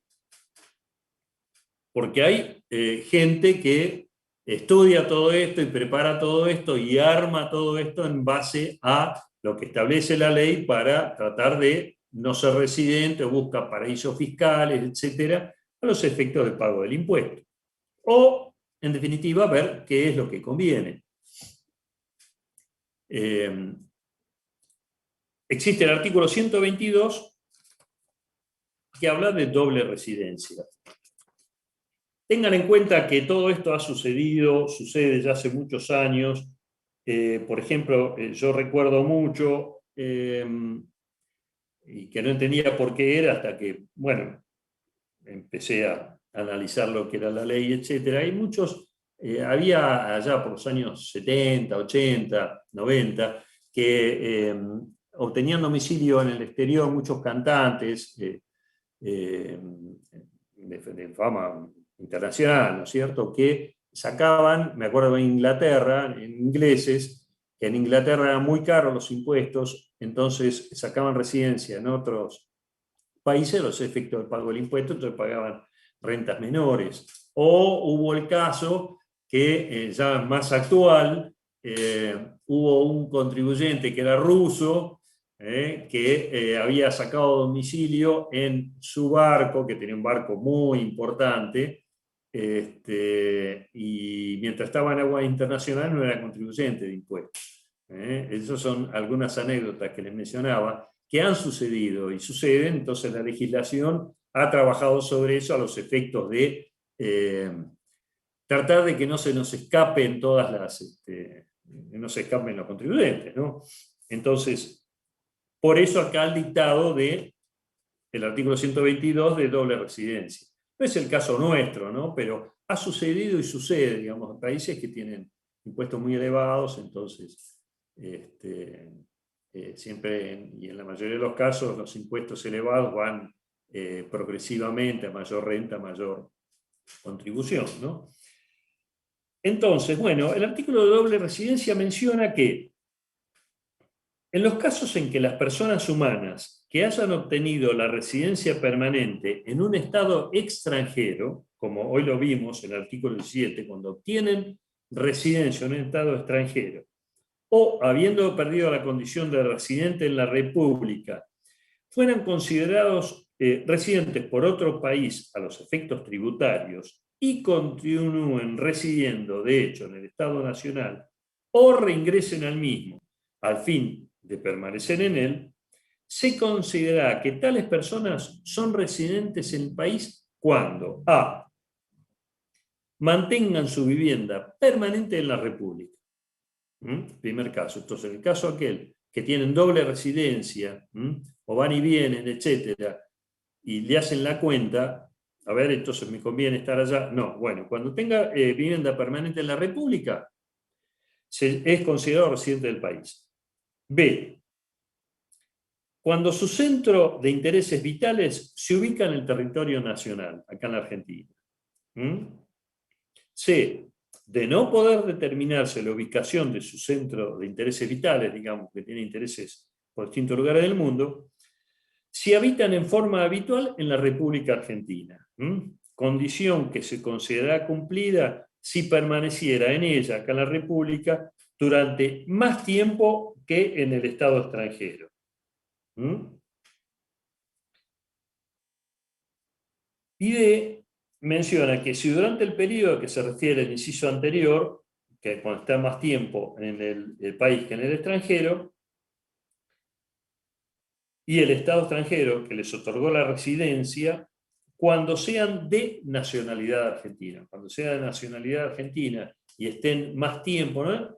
Porque hay gente que estudia todo esto y prepara todo esto y arma todo esto en base a lo que establece la ley para tratar de no ser residente, o busca paraísos fiscales, etcétera, a los efectos del pago del impuesto. O, en definitiva, ver qué es lo que conviene. Existe el artículo 122 que habla de doble residencia. Tengan en cuenta que todo esto ha sucedido, sucede ya hace muchos años. Por ejemplo, yo recuerdo mucho, y que no entendía por qué era hasta que, bueno, empecé a analizar lo que era la ley, etc. Hay muchos, había allá por los años 70, 80, 90, que obtenían domicilio en el exterior muchos cantantes de fama internacional, ¿no es cierto?, que sacaban, me acuerdo en Inglaterra, en ingleses, que en Inglaterra eran muy caros los impuestos, entonces sacaban residencia en otros países, los efectos del pago del impuesto, entonces pagaban rentas menores. O hubo el caso que, ya más actual, hubo un contribuyente que era ruso, que había sacado domicilio en su barco, que tenía un barco muy importante, y mientras estaba en agua internacional no era contribuyente de impuestos. Esas son algunas anécdotas que les mencionaba, que han sucedido y suceden, entonces la legislación ha trabajado sobre eso a los efectos de tratar de que no se nos escapen todas las, no se escapen los contribuyentes, ¿no? Entonces, por eso acá el dictado del artículo 122 de doble residencia. No es el caso nuestro, ¿no? Pero ha sucedido y sucede, digamos, en países que tienen impuestos muy elevados, entonces, siempre, y en la mayoría de los casos, los impuestos elevados van progresivamente a mayor renta, mayor contribución, ¿no? Entonces, bueno, el artículo de doble residencia menciona que en los casos en que las personas humanas que hayan obtenido la residencia permanente en un estado extranjero, como hoy lo vimos en el artículo 17, cuando obtienen residencia en un estado extranjero, o habiendo perdido la condición de residente en la República, fueran considerados residentes por otro país a los efectos tributarios y continúen residiendo, de hecho, en el Estado Nacional, o reingresen al mismo, al fin de permanecer en él, se considera que tales personas son residentes en el país cuando a. mantengan su vivienda permanente en la República. Primer caso. Entonces, en el caso aquel que tienen doble residencia, o van y vienen, etcétera, y le hacen la cuenta, a ver, entonces me conviene estar allá. No, bueno, cuando tenga vivienda permanente en la República, es considerado residente del país. B. Cuando su centro de intereses vitales se ubica en el territorio nacional, acá en la Argentina. C. De no poder determinarse la ubicación de su centro de intereses vitales, digamos que tiene intereses por distintos lugares del mundo, si habitan en forma habitual en la República Argentina. Condición que se considerará cumplida si permaneciera en ella, acá en la República, durante más tiempo que en el Estado extranjero. Y D menciona que si durante el periodo que se refiere al inciso anterior, que cuando está más tiempo en el país que en el extranjero, y el Estado extranjero que les otorgó la residencia, cuando sean de nacionalidad argentina. Cuando sean de nacionalidad argentina y estén más tiempo, ¿no?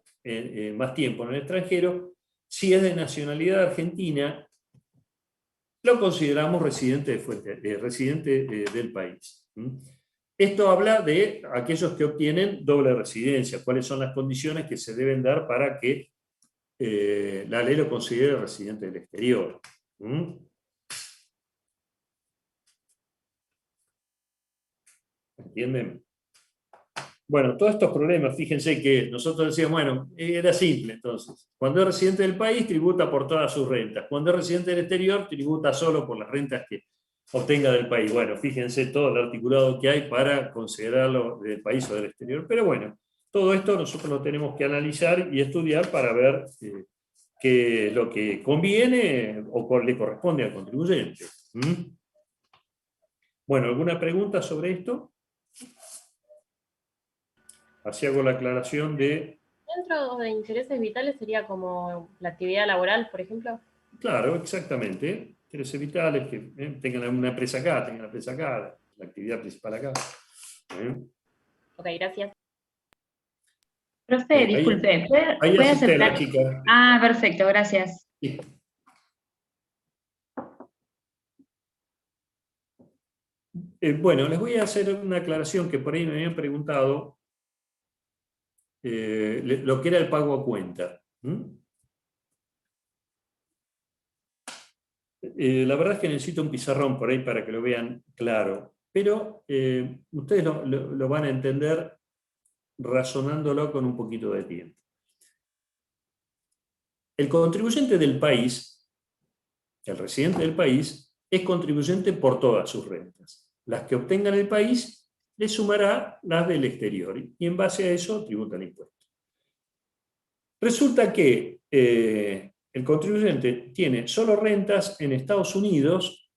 Más tiempo en el extranjero, si es de nacionalidad argentina, lo consideramos residente del país. Esto habla de aquellos que obtienen doble residencia, cuáles son las condiciones que se deben dar para que la ley lo considere residente del exterior. ¿Entienden? Bueno, todos estos problemas, fíjense que nosotros decíamos, bueno, era simple entonces. Cuando es residente del país, tributa por todas sus rentas. Cuando es residente del exterior, tributa solo por las rentas que obtenga del país. Bueno, fíjense todo el articulado que hay para considerarlo del país o del exterior. Pero bueno, todo esto nosotros lo tenemos que analizar y estudiar para ver qué es lo que conviene o le corresponde al contribuyente. Bueno, ¿alguna pregunta sobre esto? Así hago la aclaración de... Dentro de intereses vitales sería como la actividad laboral, por ejemplo. Claro, exactamente. Intereses vitales, que tengan una empresa acá, tengan la empresa acá, la actividad principal acá. Ok, gracias. Profe, disculpe, Ahí ¿puede acepté a la aceptar? chica. Ah, perfecto, gracias. Sí. Bueno, les voy a hacer una aclaración que por ahí me habían preguntado, lo que era el pago a cuenta. La verdad es que necesito un pizarrón por ahí para que lo vean claro, pero ustedes lo van a entender razonándolo con un poquito de tiempo. El contribuyente del país, el residente del país, es contribuyente por todas sus rentas. Las que obtenga en el país le sumará las del exterior y en base a eso tributa el impuesto. Resulta que el contribuyente tiene solo rentas en Estados Unidos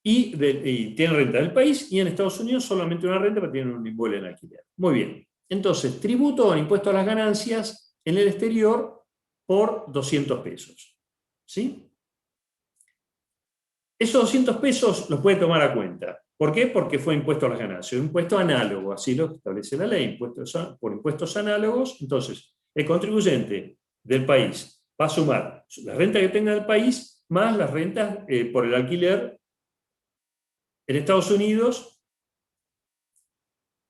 y tiene renta del país, y en Estados Unidos solamente una renta, pero tiene un inmueble en alquiler. Muy bien. Entonces, tributo o impuesto a las ganancias en el exterior por 200 pesos. ¿Sí? Esos 200 pesos los puede tomar a cuenta. ¿Por qué? Porque fue impuesto a las ganancias. Un impuesto análogo, así lo establece la ley, por impuestos análogos. Entonces, el contribuyente del país va a sumar la renta que tenga del país más las rentas por el alquiler en Estados Unidos,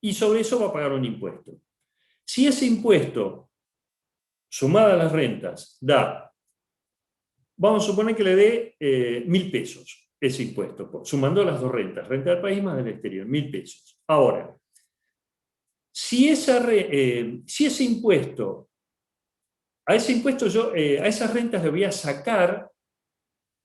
y sobre eso va a pagar un impuesto. Si ese impuesto, sumado a las rentas, da, vamos a suponer que le dé 1.000 pesos ese impuesto, sumando las dos rentas, renta del país más del exterior, 1.000 pesos. Ahora, si ese impuesto, a esas rentas le voy a sacar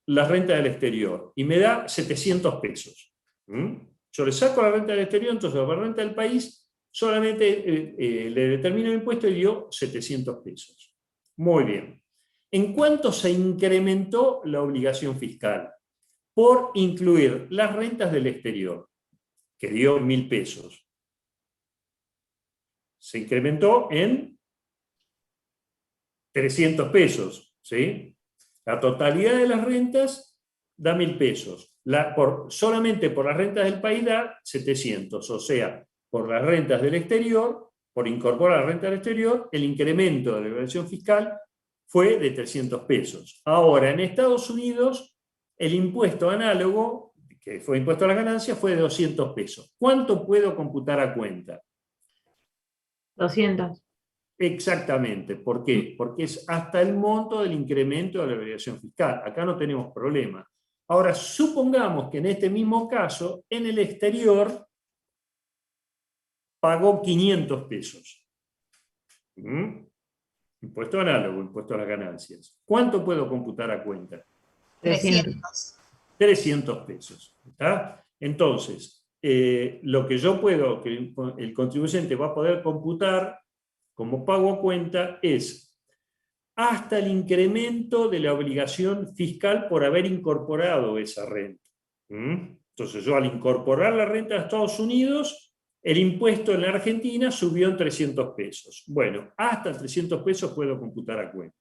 la renta del exterior y me da 700 pesos. Yo le saco la renta del exterior, entonces la renta del país solamente le determino el impuesto y dio 700 pesos. Muy bien. ¿En cuánto se incrementó la obligación fiscal? Por incluir las rentas del exterior, que dio 1.000 pesos. Se incrementó en 300 pesos, ¿sí? La totalidad de las rentas da 1.000 pesos. Solamente por las rentas del país da 700, o sea, por las rentas del exterior, por incorporar la renta del exterior, el incremento de la obligación fiscal fue de 300 pesos. Ahora, en Estados Unidos, el impuesto análogo, que fue impuesto a las ganancias, fue de 200 pesos. ¿Cuánto puedo computar a cuenta? 200. Exactamente. ¿Por qué? Porque es hasta el monto del incremento de la obligación fiscal. Acá no tenemos problema. Ahora, supongamos que en este mismo caso, en el exterior, pagó 500 pesos. Impuesto análogo, impuesto a las ganancias. ¿Cuánto puedo computar a cuenta? 300. 300 pesos. ¿Está? Entonces, lo que yo puedo, que el contribuyente va a poder computar como pago a cuenta es hasta el incremento de la obligación fiscal por haber incorporado esa renta. Entonces yo al incorporar la renta de Estados Unidos, el impuesto en la Argentina subió en 300 pesos. Bueno, hasta 300 pesos puedo computar a cuenta.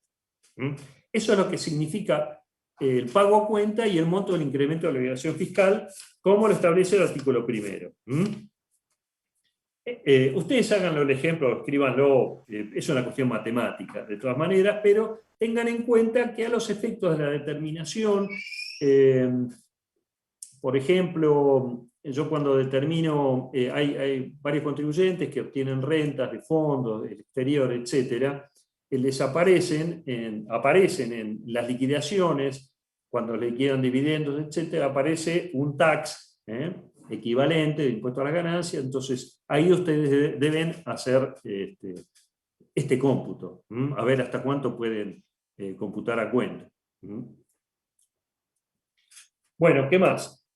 Eso es lo que significa el pago a cuenta y el monto del incremento de la obligación fiscal, como lo establece el artículo primero. Ustedes háganlo el ejemplo, escríbanlo, es una cuestión matemática de todas maneras, pero tengan en cuenta que a los efectos de la determinación, por ejemplo, yo cuando determino, hay varios contribuyentes que obtienen rentas de fondos, del exterior, etc., les aparecen en las liquidaciones, cuando le liquidan dividendos, etc., aparece un tax, equivalente de impuesto a la ganancia. Entonces ahí ustedes deben hacer este cómputo, a ver hasta cuánto pueden computar a cuenta. Bueno, ¿qué más?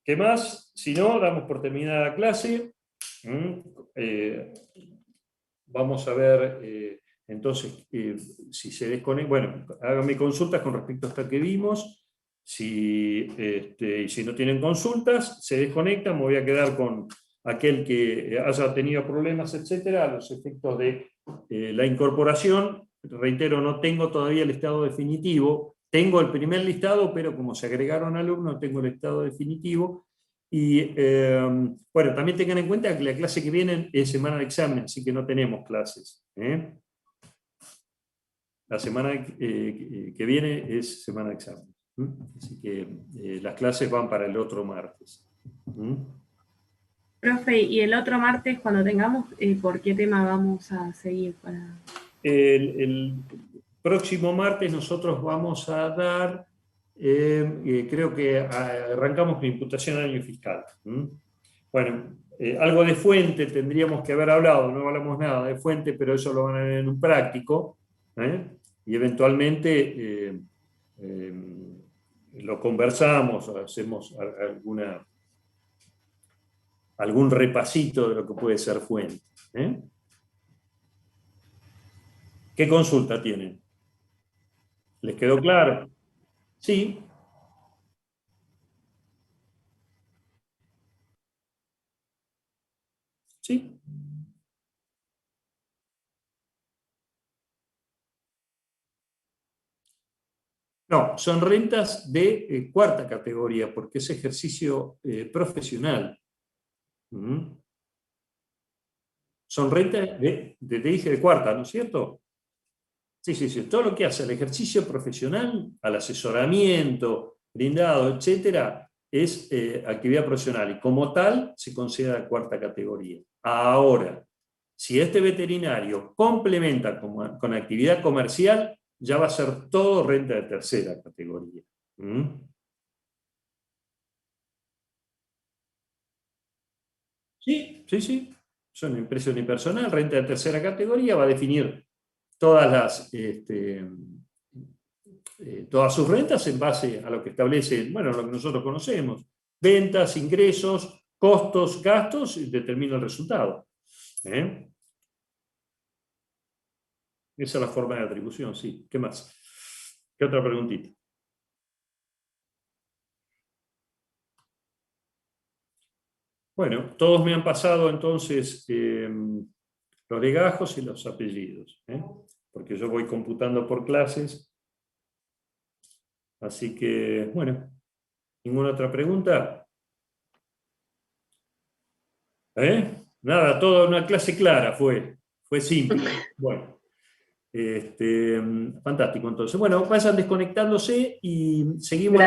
¿Qué más? Si no, damos por terminada la clase. Vamos a ver entonces si se desconecta. Bueno, háganme consultas con respecto a esto que vimos. Si no tienen consultas, se desconectan. Me voy a quedar con aquel que haya tenido problemas, etcétera, a los efectos de la incorporación. Reitero, no tengo todavía el listado definitivo. Tengo el primer listado, pero como se agregaron alumnos, tengo el listado definitivo. Y bueno, también tengan en cuenta que la clase que viene es semana de examen, así que no tenemos clases. La semana que viene es semana de examen. Así que las clases van para el otro martes. Profe, y el otro martes, cuando tengamos, ¿por qué tema vamos a seguir? El próximo martes nosotros vamos a dar, creo que arrancamos con imputación al año fiscal. Bueno, algo de fuente tendríamos que haber hablado, no hablamos nada de fuente, pero eso lo van a ver en un práctico, y eventualmente lo conversamos, hacemos algún repasito de lo que puede ser fuente. ¿Qué consulta tienen? ¿Les quedó claro? Sí. Sí. No, son rentas de cuarta categoría, porque es ejercicio profesional. Son rentas te dije de cuarta, ¿no es cierto? Sí, sí, sí. Todo lo que hace el ejercicio profesional, al asesoramiento brindado, etcétera, es actividad profesional y como tal se considera cuarta categoría. Ahora, si este veterinario complementa con actividad comercial, ya va a ser todo renta de tercera categoría. Sí, sí, sí. Son empresa unipersonal, renta de tercera categoría, va a definir todas todas sus rentas en base a lo que establece, bueno, lo que nosotros conocemos. Ventas, ingresos, costos, gastos, y determina el resultado. Esa es la forma de atribución, sí. ¿Qué más? ¿Qué otra preguntita? Bueno, todos me han pasado entonces los legajos y los apellidos, porque yo voy computando por clases. Así que, bueno, ¿ninguna otra pregunta? Nada, toda una clase clara fue simple. Bueno, fantástico entonces. Bueno, vayan desconectándose y seguimos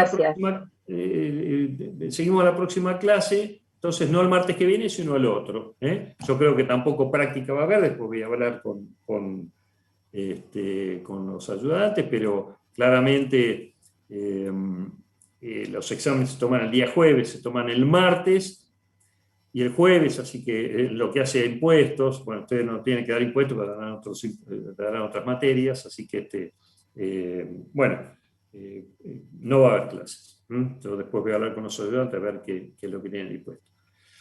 seguimos la próxima clase. Entonces, no el martes que viene, sino el otro. Yo creo que tampoco práctica va a haber, después voy a hablar con los ayudantes, pero claramente los exámenes se toman el día jueves, se toman el martes y el jueves, así que lo que hace impuestos, bueno, ustedes no tienen que dar impuestos, pero darán otras materias, así que no va a haber clases. Yo después voy a hablar con los ayudantes a ver qué es lo que tienen impuestos.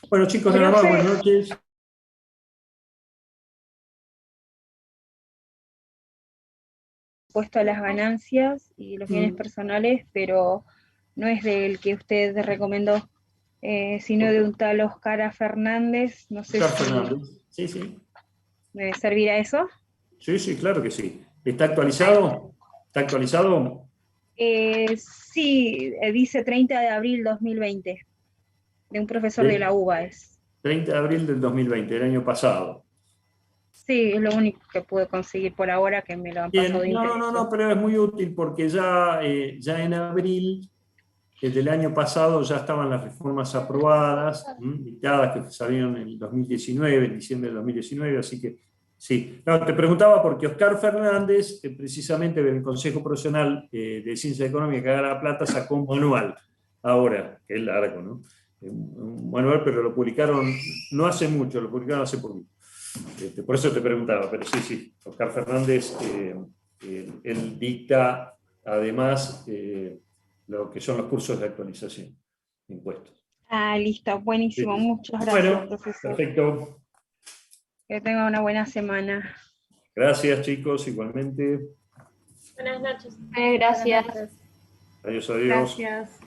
Bueno, chicos, nada más, buenas noches. Puesto a las ganancias y los bienes personales, pero no es del que usted recomendó, sino de un tal Oscar Fernández. No sé Oscar si Fernández. Sí, sí. ¿me servirá eso? Sí, sí, claro que sí. ¿Está actualizado? ¿Está actualizado? Sí, dice 30 de abril 2020, de un profesor de la UBA es. 30 de abril del 2020, el año pasado. Sí, es lo único que pude conseguir por ahora, que me lo han pasado de interés. No, pero es muy útil porque ya en abril del año pasado ya estaban las reformas aprobadas, dictadas que salieron en el 2019, en diciembre del 2019, así que sí. No, te preguntaba porque Oscar Fernández, precisamente del Consejo Profesional de Ciencia Económica de La Plata, sacó un manual ahora, que es largo, ¿no? Un manual, pero lo publicaron no hace mucho, lo publicaron hace poquito. Por eso te preguntaba, pero sí, Oscar Fernández, él dicta además lo que son los cursos de actualización de impuestos. Listo, buenísimo, Sí. muchas gracias, Bueno, profesor. perfecto. Que tenga una buena semana. Gracias, chicos, igualmente. Buenas noches. Gracias. Adiós, adiós. Gracias.